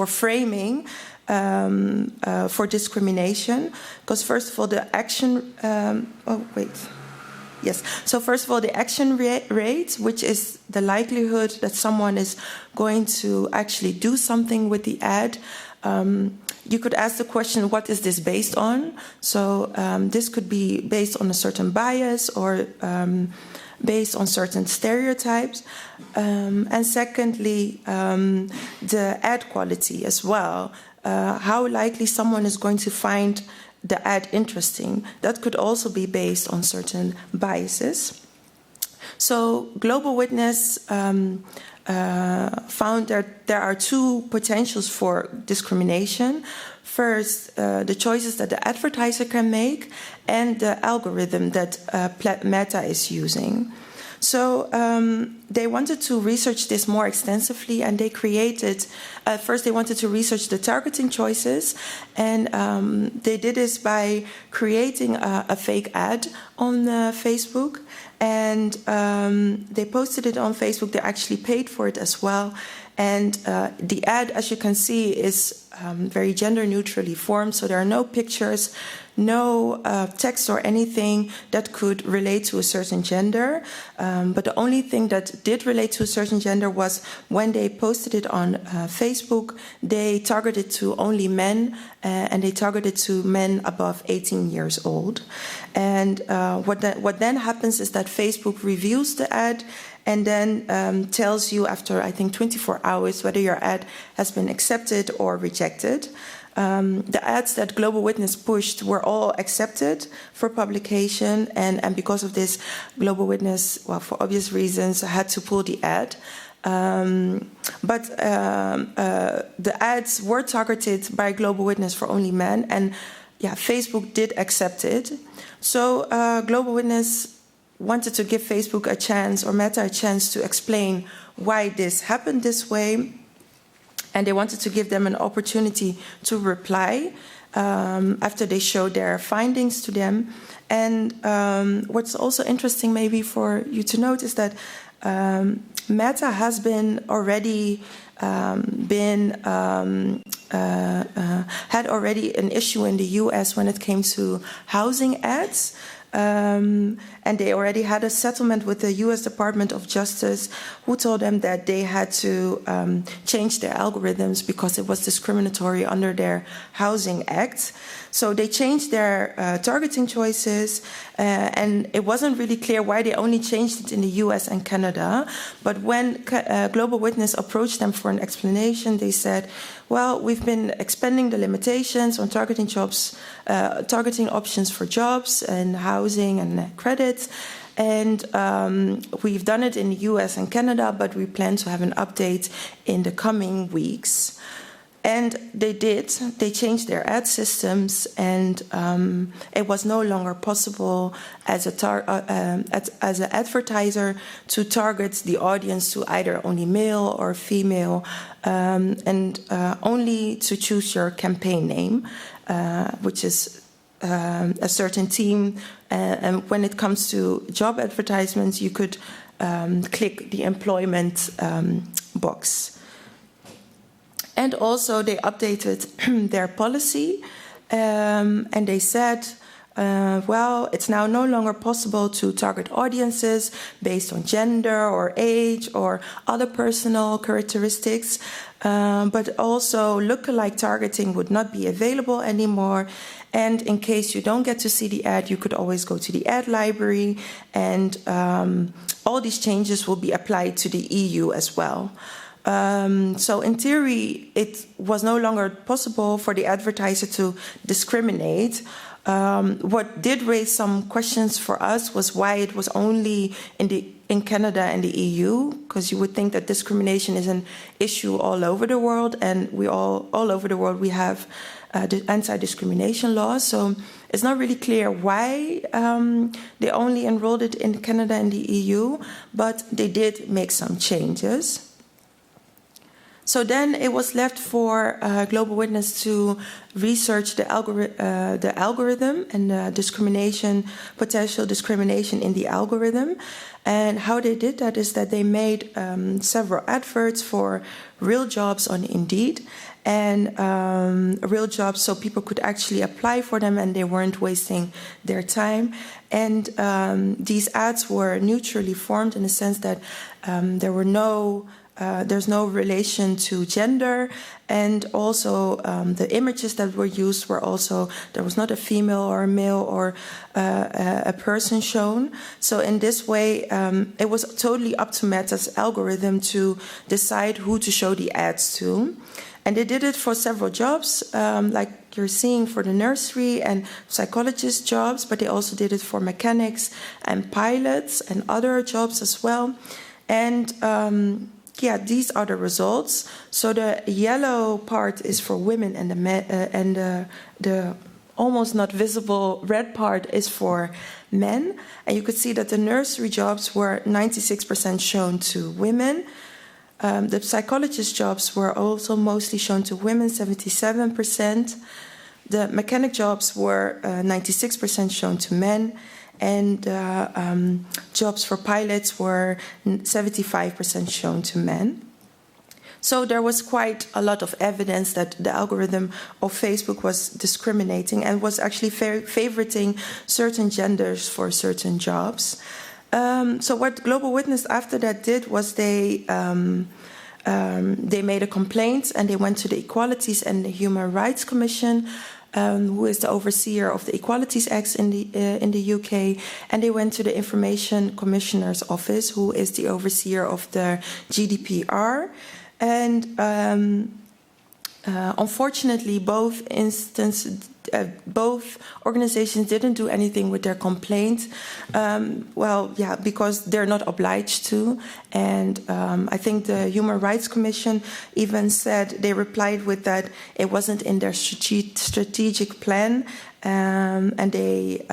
framing for discrimination. Because first of all, the action... So first of all, the action rate, which is the likelihood that someone is going to actually do something with the ad. You could ask the question, what is this based on? So this could be based on a certain bias or based on certain stereotypes. And secondly, the ad quality as well. How likely someone is going to find the ad interesting. That could also be based on certain biases. So Global Witness found that there are 2 potentials for discrimination. First, the choices that the advertiser can make, and the algorithm that Meta is using. So they wanted to research this more extensively, and they created, first they wanted to research the targeting choices, and they did this by creating a fake ad on Facebook, and they posted it on Facebook. They actually paid for it as well. And the ad, as you can see, is very gender neutrally formed, so there are no pictures, no text or anything that could relate to a certain gender. But the only thing that did relate to a certain gender was when they posted it on Facebook, they targeted to only men, and they targeted to men above 18 years old. And what then happens is that Facebook reviews the ad and then tells you after, I think, 24 hours whether your ad has been accepted or rejected. The ads that Global Witness pushed were all accepted for publication, and because of this, Global Witness, well, for obvious reasons, had to pull the ad. But the ads were targeted by Global Witness for only men, and Facebook did accept it. So Global Witness wanted to give Facebook a chance, or Meta a chance, to explain why this happened this way. And they wanted to give them an opportunity to reply after they showed their findings to them. And what's also interesting maybe for you to note is that Meta has been already had already an issue in the US when it came to housing ads. and they already had a settlement with the US Department of Justice, who told them that they had to change their algorithms because it was discriminatory under their Housing Act. So they changed their targeting choices, and it wasn't really clear why they only changed it in the US and Canada. But when Global Witness approached them for an explanation, they said, well, we've been expanding the limitations on targeting jobs, targeting options for jobs and housing and credits. And we've done it in the US and Canada, but we plan to have an update in the coming weeks. And they did. They changed their ad systems, and it was no longer possible as an advertiser to target the audience to either only male or female, and only to choose your campaign name, which is a certain team. And when it comes to job advertisements, you could click the employment box. And also they updated their policy, and they said, well, it's now no longer possible to target audiences based on gender or age or other personal characteristics, but also lookalike targeting would not be available anymore. And in case you don't get to see the ad, you could always go to the ad library, and all these changes will be applied to the EU as well. So in theory, it was no longer possible for the advertiser to discriminate. What did raise some questions for us was why it was only in Canada and the EU, because you would think that discrimination is an issue all over the world, and all over the world we have the anti-discrimination laws. So it's not really clear why they only enrolled it in Canada and the EU, but they did make some changes. So then it was left for Global Witness to research the algorithm and potential discrimination in the algorithm. And how they did that is that they made several adverts for real jobs on Indeed, and real jobs so people could actually apply for them and they weren't wasting their time. And these ads were neutrally formed in the sense that there's no relation to gender, and also the images that were used were also, there was not a female or a male or a person shown. So in this way, it was totally up to Meta's algorithm to decide who to show the ads to. And they did it for several jobs, like you're seeing for the nursery and psychologist jobs, but they also did it for mechanics and pilots and other jobs as well. And these are the results. So the yellow part is for women, and the almost not visible red part is for men. And you could see that the nursery jobs were 96% shown to women. The psychologist jobs were also mostly shown to women, 77%. The mechanic jobs were 96% shown to men. And jobs for pilots were 75% shown to men. So there was quite a lot of evidence that the algorithm of Facebook was discriminating and was actually favoriting certain genders for certain jobs. So what Global Witness after that did was they made a complaint, and they went to the Equalities and the Human Rights Commission, who is the overseer of the Equalities Act in the UK, and they went to the Information Commissioner's Office, who is the overseer of the GDPR. And unfortunately, both organizations didn't do anything with their complaint. Because they're not obliged to. And I think the Human Rights Commission even said, they replied with that it wasn't in their strategic plan, and they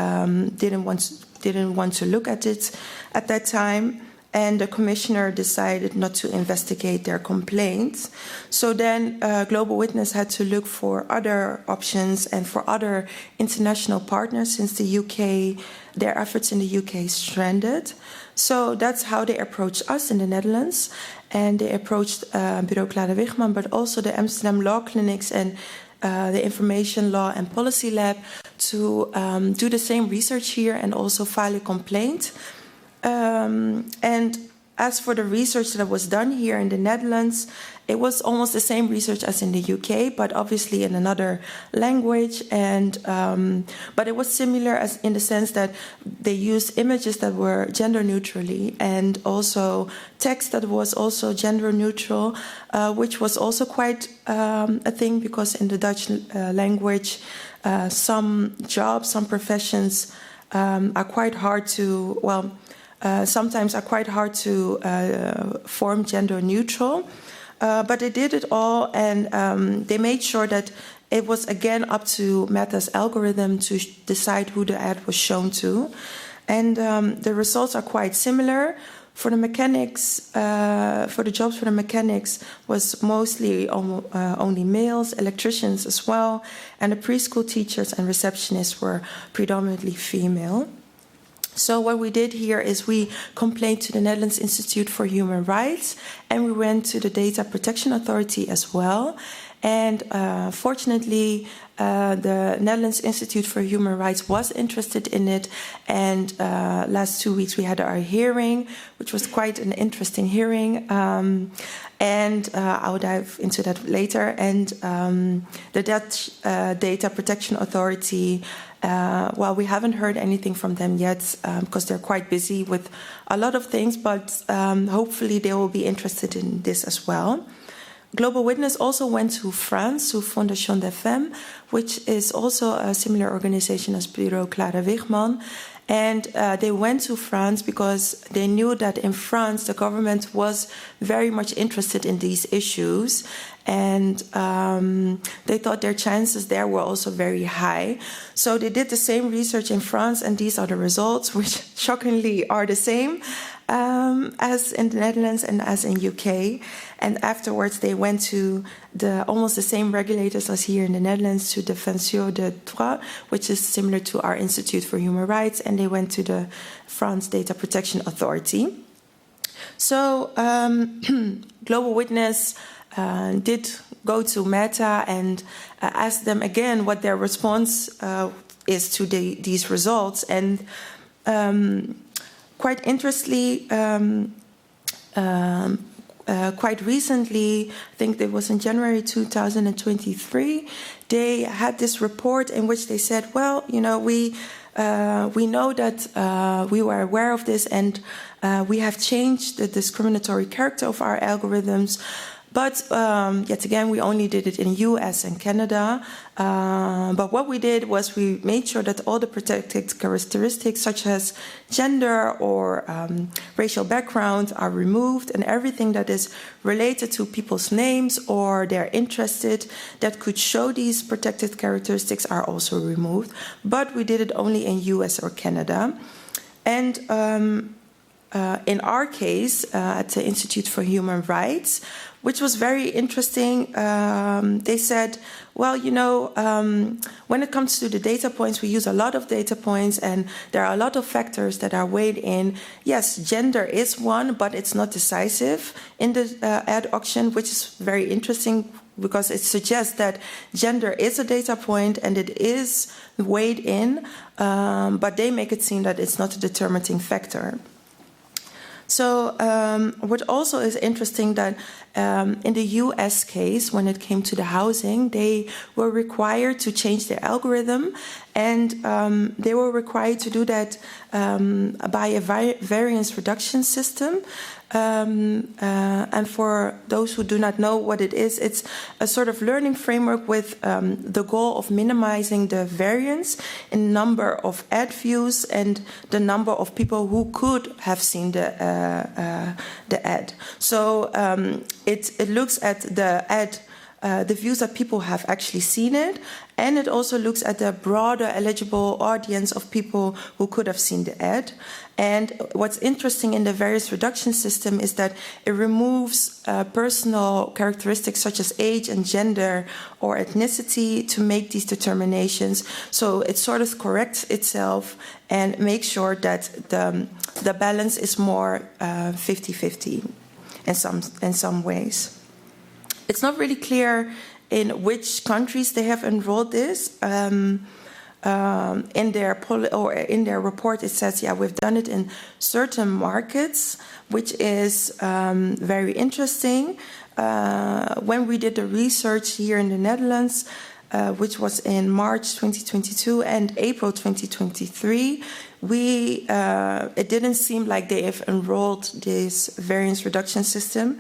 didn't want to look at it at that time. And the commissioner decided not to investigate their complaints. So then Global Witness had to look for other options and for other international partners, since their efforts in the UK stranded. So that's how they approached us in the Netherlands. And they approached Bureau Clara Wigman, but also the Amsterdam Law Clinics and the Information Law and Policy Lab to do the same research here and also file a complaint. And as for the research that was done here in the Netherlands, it was almost the same research as in the UK, but obviously in another language. And but it was similar as in the sense that they used images that were gender neutrally and also text that was also gender neutral, which was also quite a thing because in the Dutch language, some jobs, some professions are quite hard to, sometimes are quite hard to form gender neutral. But they did it all, and they made sure that it was again up to Meta's algorithm to decide who the ad was shown to. And the results are quite similar. For the mechanics, for the jobs for the mechanics was mostly only males, electricians as well, and the preschool teachers and receptionists were predominantly female. So what we did here is we complained to the Netherlands Institute for Human Rights, and we went to the Data Protection Authority as well. And fortunately, the Netherlands Institute for Human Rights was interested in it. And last 2 weeks we had our hearing, which was quite an interesting hearing. And I'll dive into that later. And the Dutch Data Protection Authority, well, we haven't heard anything from them yet because they're quite busy with a lot of things, but hopefully they will be interested in this as well. Global Witness also went to France, to Fondation des Femmes, which is also a similar organization as Bureau Clara Wigman. And they went to France because they knew that in France the government was very much interested in these issues. And they thought their chances there were also very high. So they did the same research in France, and these are the results, which shockingly are the same as in the Netherlands and as in UK. And afterwards they went to almost the same regulators as here in the Netherlands, to Défenseur des Droits, which is similar to our Institute for Human Rights, and they went to the France Data Protection Authority. So Global Witness did go to Meta and ask them again what their response is to these results. And quite interestingly, quite recently, I think it was in January 2023, they had this report in which they said, well, you know, we know that we were aware of this, and we have changed the discriminatory character of our algorithms. But yet again, we only did it in US and Canada. But what we did was we made sure that all the protected characteristics such as gender or racial background are removed, and everything that is related to people's names or they're interested that could show these protected characteristics are also removed. But we did it only in US or Canada. And in our case, at the Institute for Human Rights, which was very interesting, they said, well, you know, when it comes to the data points, we use a lot of data points, and there are a lot of factors that are weighed in. Yes, gender is one, but it's not decisive in the ad auction, which is very interesting because it suggests that gender is a data point and it is weighed in, but they make it seem that it's not a determining factor. So what also is interesting that in the US case, when it came to the housing, they were required to change their algorithm, and they were required to do that by a variance reduction system. And for those who do not know what it is, it's a sort of learning framework with the goal of minimizing the variance in number of ad views and the number of people who could have seen the ad. So it looks at the ad, the views that people have actually seen it, and it also looks at the broader eligible audience of people who could have seen the ad. And what's interesting in the variance reduction system is that it removes personal characteristics such as age and gender or ethnicity to make these determinations. So it sort of corrects itself and makes sure that the balance is more 50-50 in some ways. It's not really clear in which countries they have enrolled this. in their report, it says, yeah, we've done it in certain markets, which is very interesting. When we did the research here in the Netherlands, which was in March 2022 and April 2023, it didn't seem like they have enrolled this variance reduction system.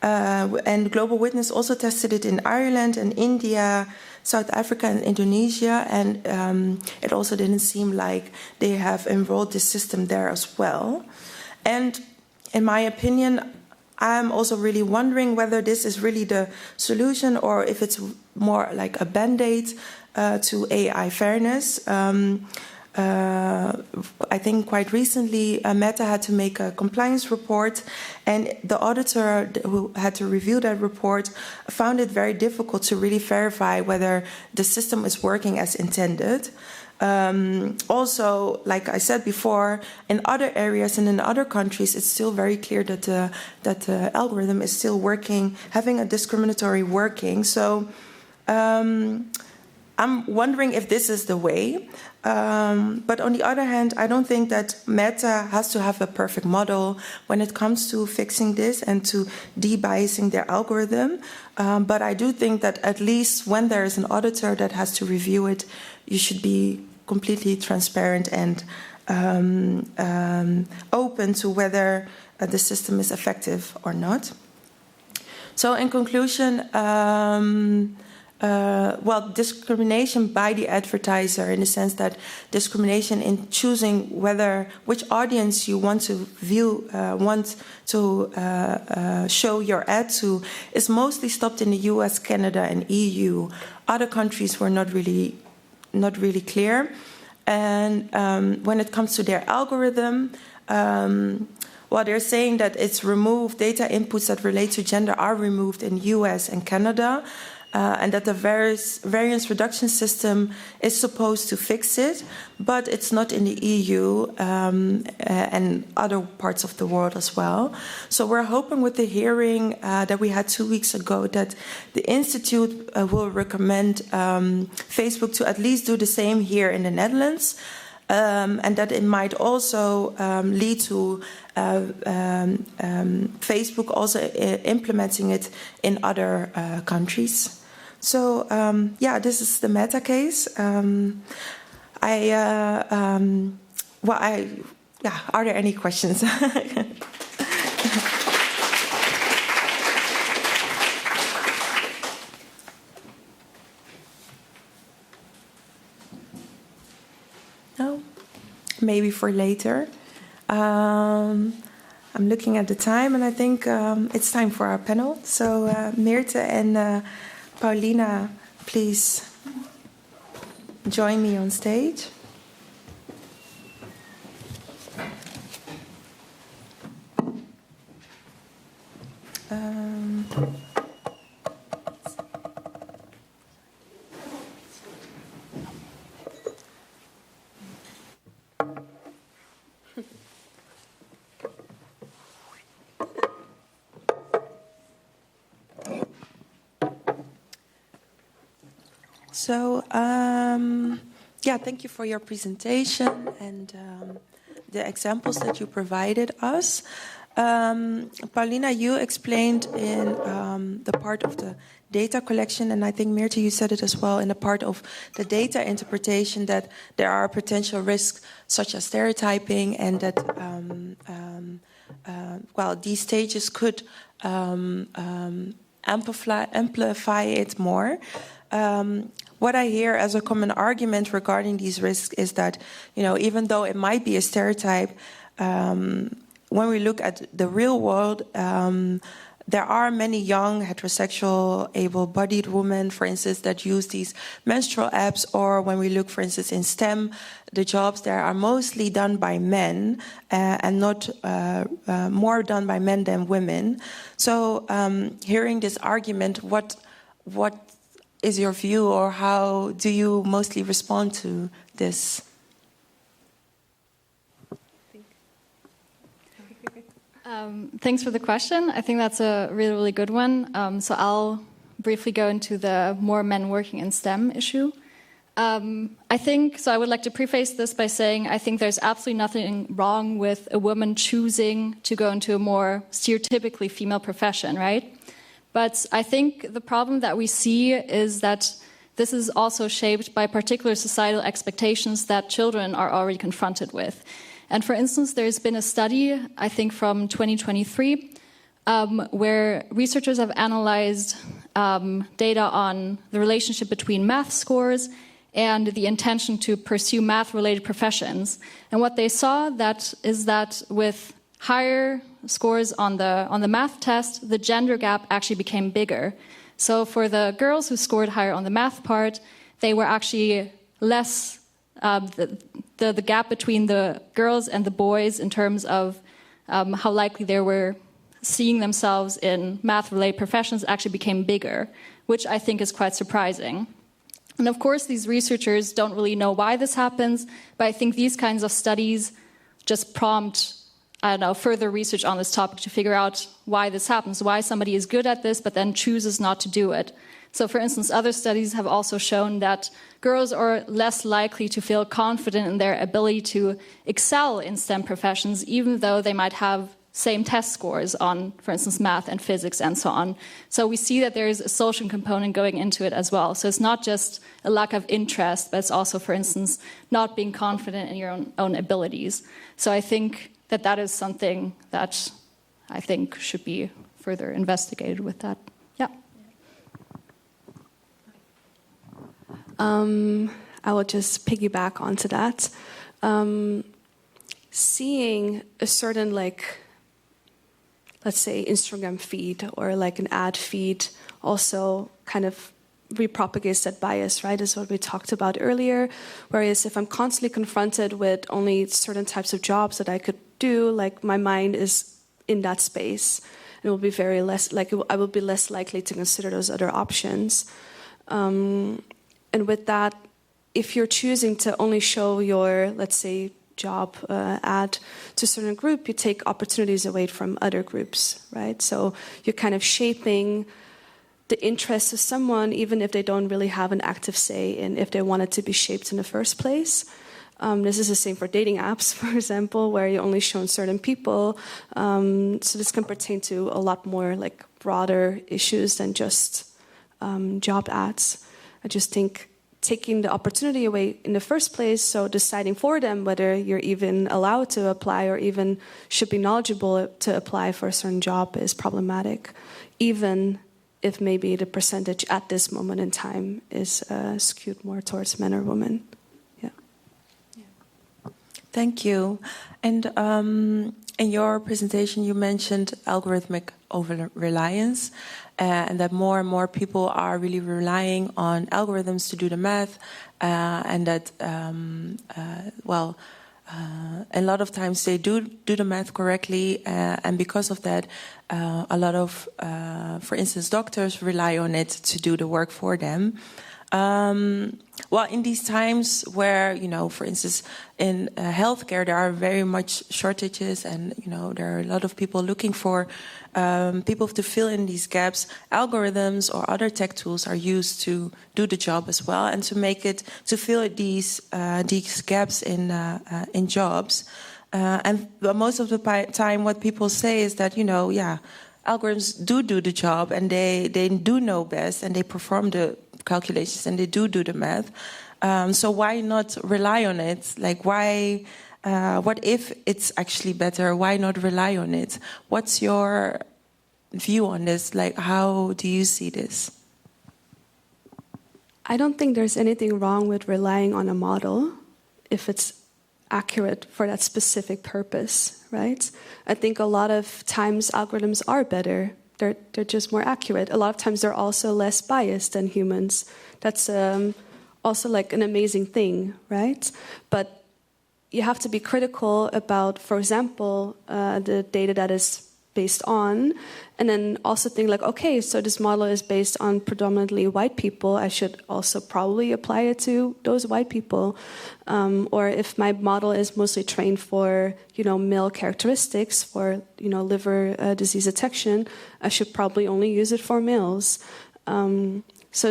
And Global Witness also tested it in Ireland and India, South Africa and Indonesia, and it also didn't seem like they have enrolled this system there as well. And in my opinion, I'm also really wondering whether this is really the solution or if it's more like a band-aid to AI fairness. I think quite recently Meta had to make a compliance report, and the auditor who had to review that report found it very difficult to really verify whether the system is working as intended. Also, like I said before, in other areas and in other countries, it's still very clear that the algorithm is still working, having a discriminatory working. So I'm wondering if this is the way. But on the other hand, I don't think that Meta has to have a perfect model when it comes to fixing this and to de-biasing their algorithm. But I do think that at least when there is an auditor that has to review it, you should be completely transparent and open to whether the system is effective or not. So in conclusion, discrimination by the advertiser, in the sense that discrimination in choosing which audience you want to view, show your ad to, is mostly stopped in the US, Canada, and EU. Other countries were not really clear. And when it comes to their algorithm, they're saying that it's removed, data inputs that relate to gender are removed in US and Canada. And that the variance reduction system is supposed to fix it, but it's not in the EU and other parts of the world as well. So we're hoping with the hearing that we had 2 weeks ago that the Institute will recommend Facebook to at least do the same here in the Netherlands, and that it might also lead to Facebook also implementing it in other countries. So, this is the Meta case. Are there any questions? No? Maybe for later. I'm looking at the time, and I think it's time for our panel. So, Meerte and Paulina, please join me on stage. So, thank you for your presentation and the examples that you provided us. Paulina, you explained in the part of the data collection, and I think Meerte, you said it as well, in the part of the data interpretation, that there are potential risks such as stereotyping, and that these stages could amplify it more. What I hear as a common argument regarding these risks is that, even though it might be a stereotype, when we look at the real world, there are many young, heterosexual, able-bodied women, for instance, that use these menstrual apps. Or when we look, for instance, in STEM, the jobs there are mostly done by men and not more done by men than women. So hearing this argument, what is your view, or how do you mostly respond to this? Thanks for the question. I think that's a really, really good one. So I'll briefly go into the more men working in STEM issue. I think, so I would like to preface this by saying I think there's absolutely nothing wrong with a woman choosing to go into a more stereotypically female profession, right? But I think the problem that we see is that this is also shaped by particular societal expectations that children are already confronted with. And for instance, there's been a study, I think from 2023, where researchers have analyzed data on the relationship between math scores and the intention to pursue math-related professions. And what they saw is that with higher scores on the math test, the gender gap actually became bigger. So for the girls who scored higher on the math part, they were actually less, the gap between the girls and the boys in terms of how likely they were seeing themselves in math-related professions actually became bigger, which I think is quite surprising. And of course, these researchers don't really know why this happens, but I think these kinds of studies just prompt, further research on this topic to figure out why this happens, why somebody is good at this but then chooses not to do it. So for instance, other studies have also shown that girls are less likely to feel confident in their ability to excel in STEM professions, even though they might have same test scores on, for instance, math and physics and so on. So we see that there is a social component going into it as well. So it's not just a lack of interest, but it's also, for instance, not being confident in your own abilities. So I think that is something that I think should be further investigated with that. Yeah. I will just piggyback onto that. Seeing a certain, let's say, Instagram feed or like an ad feed also kind of repropagates that bias, right? Is what we talked about earlier. Whereas if I'm constantly confronted with only certain types of jobs that I could do, like my mind is in that space, it will be I will be less likely to consider those other options. And with that, if you're choosing to only show your, let's say, job ad to a certain group, you take opportunities away from other groups, right? So you're kind of shaping the interests of someone, even if they don't really have an active say in if they want it to be shaped in the first place. This is the same for dating apps, for example, where you only show certain people. So this can pertain to a lot more broader issues than just job ads. I just think taking the opportunity away in the first place, so deciding for them whether you're even allowed to apply or even should be knowledgeable to apply for a certain job is problematic, even if maybe the percentage at this moment in time is skewed more towards men or women. Yeah. Thank you. And in your presentation, you mentioned algorithmic over-reliance, and that more and more people are really relying on algorithms to do the math, and that, a lot of times they do the math correctly, and because of that, a lot of, for instance, doctors rely on it to do the work for them. In these times where, for instance, in healthcare, there are very much shortages and, there are a lot of people looking for people to fill in these gaps. Algorithms or other tech tools are used to do the job as well and to fill these gaps in jobs. And most of the time what people say is that, algorithms do the job and they do know best and they perform the calculations and they do the math. So why not rely on it? Why? What if it's actually better? Why not rely on it? What's your view on this? How do you see this? I don't think there's anything wrong with relying on a model if it's accurate for that specific purpose, right? I think a lot of times algorithms are better. They're just more accurate. A lot of times they're also less biased than humans. That's also an amazing thing, right? But you have to be critical about, for example, the data that is based on, and then also think okay, so this model is based on predominantly white people. I should also probably apply it to those white people. Or if my model is mostly trained for, male characteristics, for, liver disease detection, I should probably only use it for males. So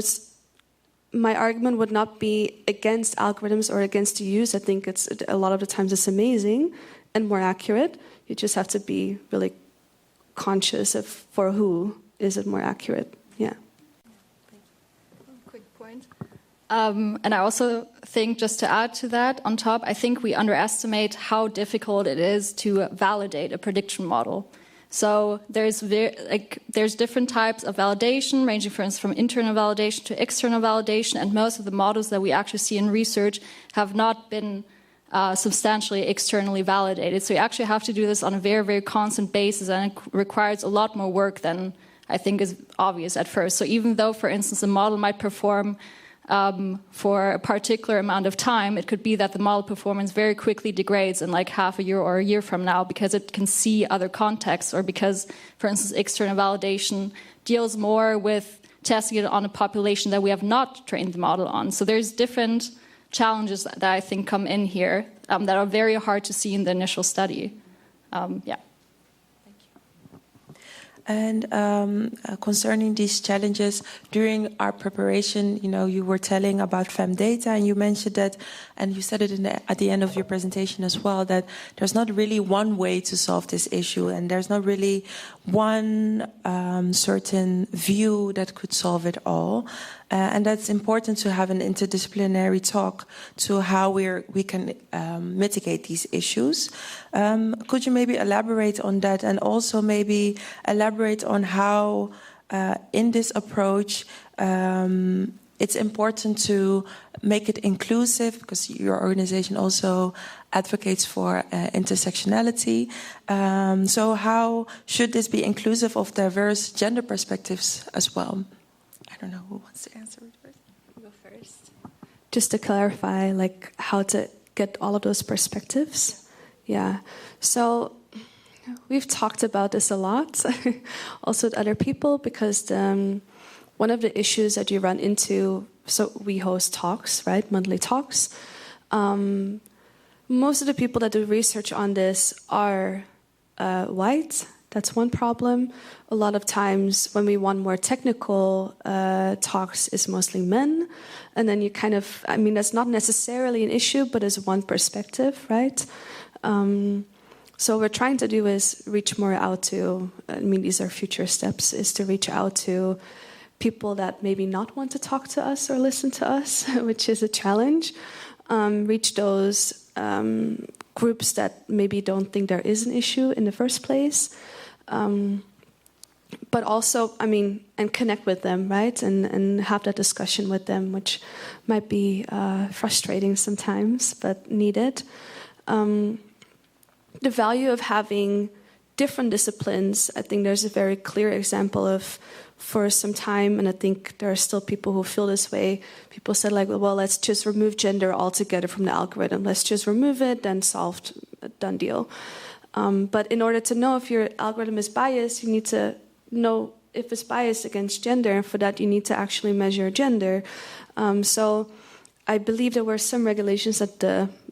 my argument would not be against algorithms or against the use. I think it's a lot of the times it's amazing and more accurate. You just have to be really conscious of for who is it more accurate. Yeah. Quick point. And I also think, just to add to that on top, I think we underestimate how difficult it is to validate a prediction model. So there's different types of validation, ranging, for instance, from internal validation to external validation, and most of the models that we actually see in research have not been substantially externally validated. So you actually have to do this on a very, very constant basis, and it requires a lot more work than I think is obvious at first. So even though, for instance, a model might perform for a particular amount of time, it could be that the model performance very quickly degrades in like half a year or a year from now because it can see other contexts, or because, for instance, external validation deals more with testing it on a population that we have not trained the model on. So there's different challenges that I think come in here that are very hard to see in the initial study. Yeah. And concerning these challenges, during our preparation, you were telling about FemData, and you mentioned that, and you said it at the end of your presentation as well, that there's not really one way to solve this issue, and there's not really one certain view that could solve it all. And that's important to have an interdisciplinary talk to how we can mitigate these issues. Could you maybe elaborate on that, and also maybe elaborate on how in this approach it's important to make it inclusive, because your organization also advocates for intersectionality. So how should this be inclusive of diverse gender perspectives as well? I don't know who wants to answer it first. Go first. Just to clarify, like how to get all of those perspectives. Yeah. So we've talked about this a lot, also with other people, because one of the issues that you run into, so we host talks, right? Monthly talks. Most of the people that do research on this are white. That's one problem. A lot of times when we want more technical talks, it's mostly men. And then you kind of, I mean, that's not necessarily an issue, but it's one perspective, right? So what we're trying to do is reach more out to, I mean, these are future steps, is to reach out to people that maybe not want to talk to us or listen to us, which is a challenge. Reach those groups that maybe don't think there is an issue in the first place. But also, I mean, and connect with them, right? And have that discussion with them, which might be frustrating sometimes, but needed. The value of having different disciplines, I think there's a very clear example of, for some time, and I think there are still people who feel this way, people said like, well, let's just remove gender altogether from the algorithm. Let's just remove it, then solved, done deal. But in order to know if your algorithm is biased, you need to know if it's biased against gender, and for that you need to actually measure gender. So I believe there were some regulations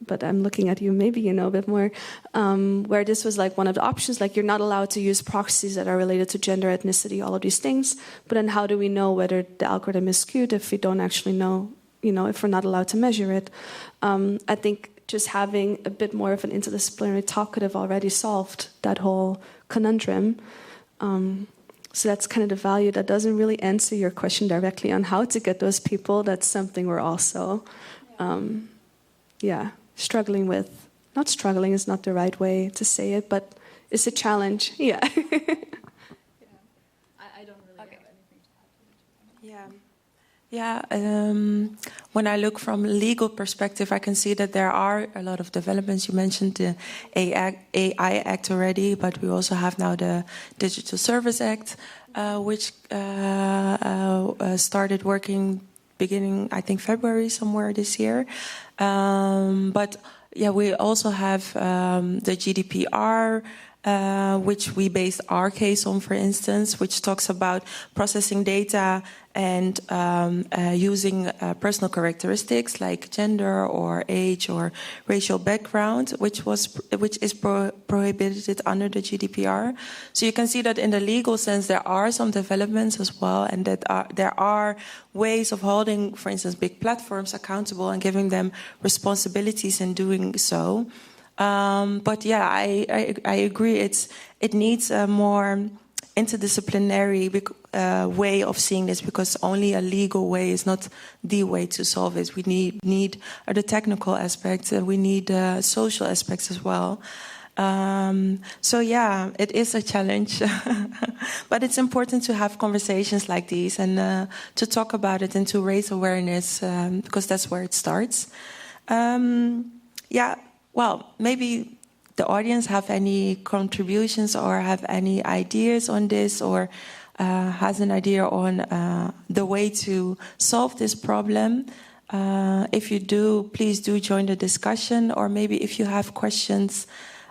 but I'm looking at you, maybe you know a bit more, where this was like one of the options, like you're not allowed to use proxies that are related to gender, ethnicity, all of these things. But then how do we know whether the algorithm is skewed if we don't actually know, if we're not allowed to measure it? I think just having a bit more of an interdisciplinary talk could have already solved that whole conundrum. So that's kind of the value. That doesn't really answer your question directly on how to get those people. That's something we're also, struggling with. Not struggling is not the right way to say it, but it's a challenge. Yeah. I don't really have anything to add to it. Yeah, when I look from a legal perspective, I can see that there are a lot of developments. You mentioned the AI Act already, but we also have now the Digital Service Act, which started working beginning, I think, February somewhere this year. But yeah, we also have the GDPR which we based our case on, for instance, which talks about processing data and using personal characteristics like gender or age or racial background, which is prohibited under the GDPR. So you can see that in the legal sense there are some developments as well, and that there are ways of holding, for instance, big platforms accountable and giving them responsibilities in doing so. But yeah, I agree. It needs a more interdisciplinary way of seeing this, because only a legal way is not the way to solve it. We need the technical aspects. We need social aspects as well. So yeah, it is a challenge, but it's important to have conversations like these and to talk about it and to raise awareness, because that's where it starts. Yeah. Well, maybe the audience have any contributions or have any ideas on this, or has an idea on the way to solve this problem. If you do, please do join the discussion, or maybe if you have questions,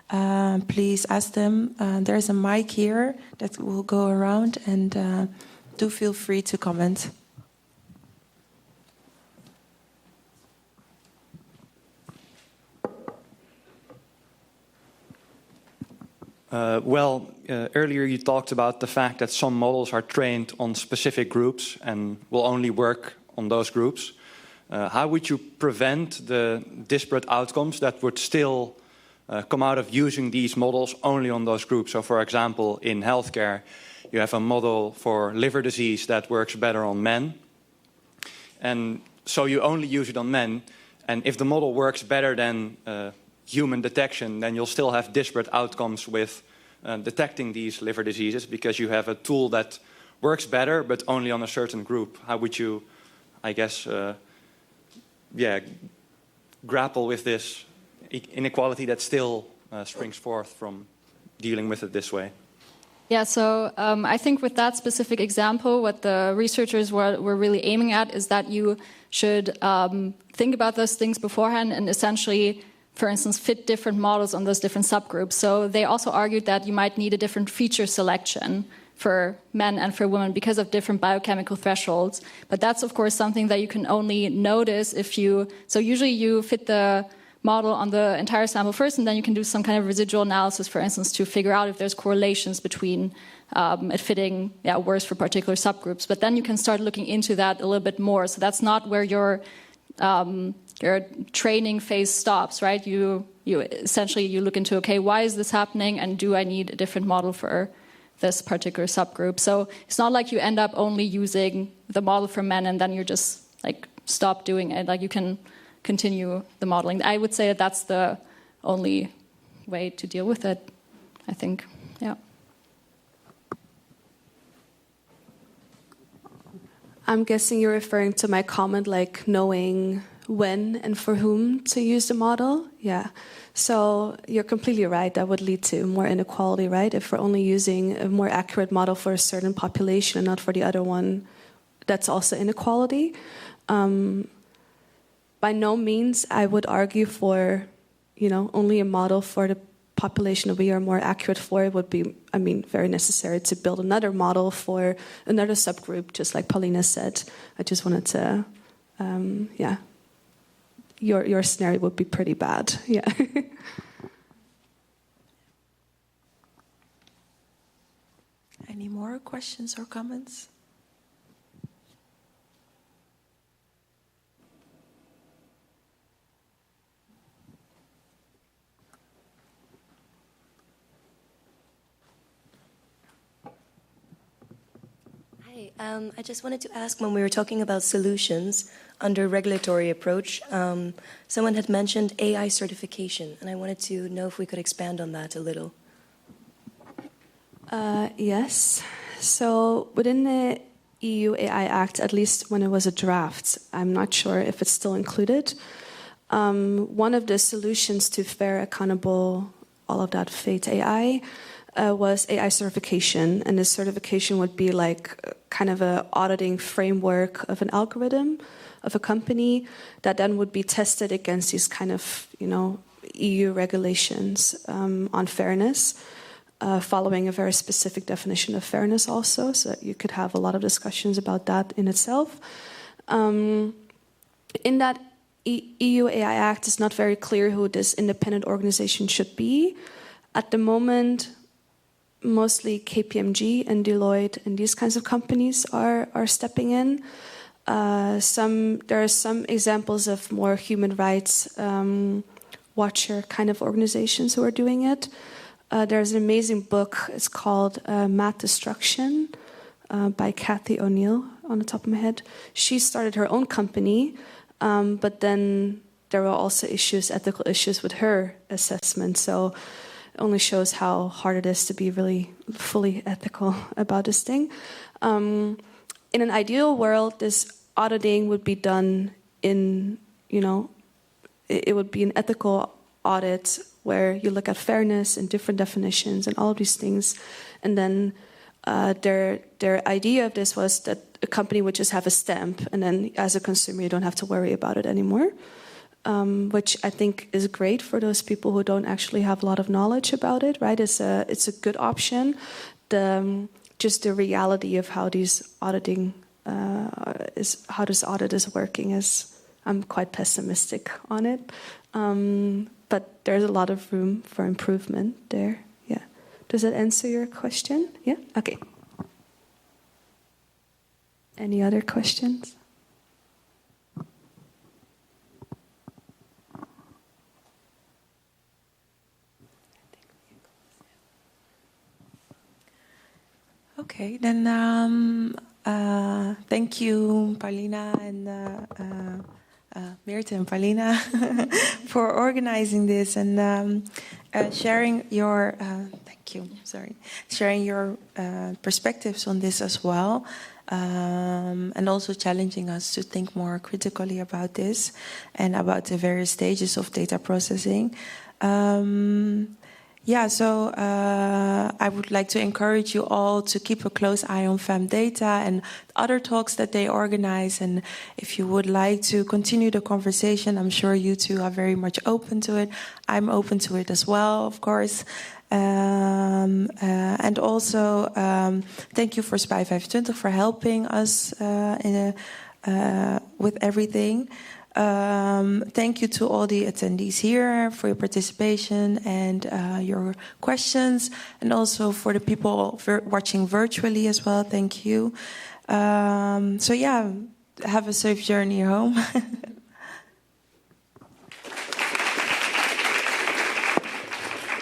please ask them. There's a mic here that will go around, and do feel free to comment. Earlier you talked about the fact that some models are trained on specific groups and will only work on those groups. How would you prevent the disparate outcomes that would still come out of using these models only on those groups? So, for example, in healthcare, you have a model for liver disease that works better on men. And so you only use it on men. And if the model works better than human detection, then you'll still have disparate outcomes with detecting these liver diseases, because you have a tool that works better but only on a certain group. How would you, I guess, grapple with this inequality that still springs forth from dealing with it this way? Yeah, so I think with that specific example, what the researchers were really aiming at is that you should think about those things beforehand and essentially, for instance, fit different models on those different subgroups. So they also argued that you might need a different feature selection for men and for women because of different biochemical thresholds. But that's, of course, something that you can only notice if you... So usually you fit the model on the entire sample first, and then you can do some kind of residual analysis, for instance, to figure out if there's correlations between it fitting worse for particular subgroups. But then you can start looking into that a little bit more. So that's not where your training phase stops, right? You essentially you look into, okay, why is this happening, and do I need a different model for this particular subgroup? So it's not like you end up only using the model for men and then you're just like stop doing it. Like you can continue the modeling. I would say that that's the only way to deal with it, I think. Yeah. I'm guessing you're referring to my comment, like knowing when and for whom to use the model. Yeah. So you're completely right. That would lead to more inequality, right? If we're only using a more accurate model for a certain population and not for the other one, that's also inequality. By no means I would argue for, only a model for the population that we are more accurate for. It would be, very necessary to build another model for another subgroup, just like Paulina said. I just wanted to, Your scenario would be pretty bad, yeah. Any more questions or comments? Hi, I just wanted to ask, when we were talking about solutions under regulatory approach, someone had mentioned AI certification, and I wanted to know if we could expand on that a little. Yes. So within the EU AI Act, at least when it was a draft, I'm not sure if it's still included. One of the solutions to fair, accountable, all of that fate AI was AI certification. And this certification would be like kind of an auditing framework of an algorithm of a company that then would be tested against these kind of, EU regulations on fairness. following a very specific definition of fairness also, so you could have a lot of discussions about that in itself. In that EU AI Act, it's not very clear who this independent organization should be. At the moment, mostly KPMG and Deloitte and these kinds of companies are stepping in. There are some examples of more human rights watcher kind of organizations who are doing it. There's an amazing book. It's called Math Destruction by Cathy O'Neill, on the top of my head. She started her own company, but then there were also ethical issues with her assessment. So it only shows how hard it is to be really fully ethical about this thing. In an ideal world, this auditing would be done in, it would be an ethical audit where you look at fairness and different definitions and all of these things. And then their idea of this was that a company would just have a stamp, and then as a consumer, you don't have to worry about it anymore, which I think is great for those people who don't actually have a lot of knowledge about it, right? It's a good option. Just the reality of how these auditing how this audit is working is, I'm quite pessimistic on it. But there's a lot of room for improvement there. Yeah. Does that answer your question? Yeah? Okay. Any other questions? Okay, then thank you, Paulina and Meerte and Paulina for organizing this and sharing your sharing your perspectives on this as well, and also challenging us to think more critically about this and about the various stages of data processing. So I would like to encourage you all to keep a close eye on FemData and other talks that they organize. And if you would like to continue the conversation, I'm sure you two are very much open to it. I'm open to it as well, of course. And also, thank you for SPY 520 for helping us with everything. Thank you to all the attendees here for your participation and your questions, and also for the people watching virtually as well. Thank you. Have a safe journey home.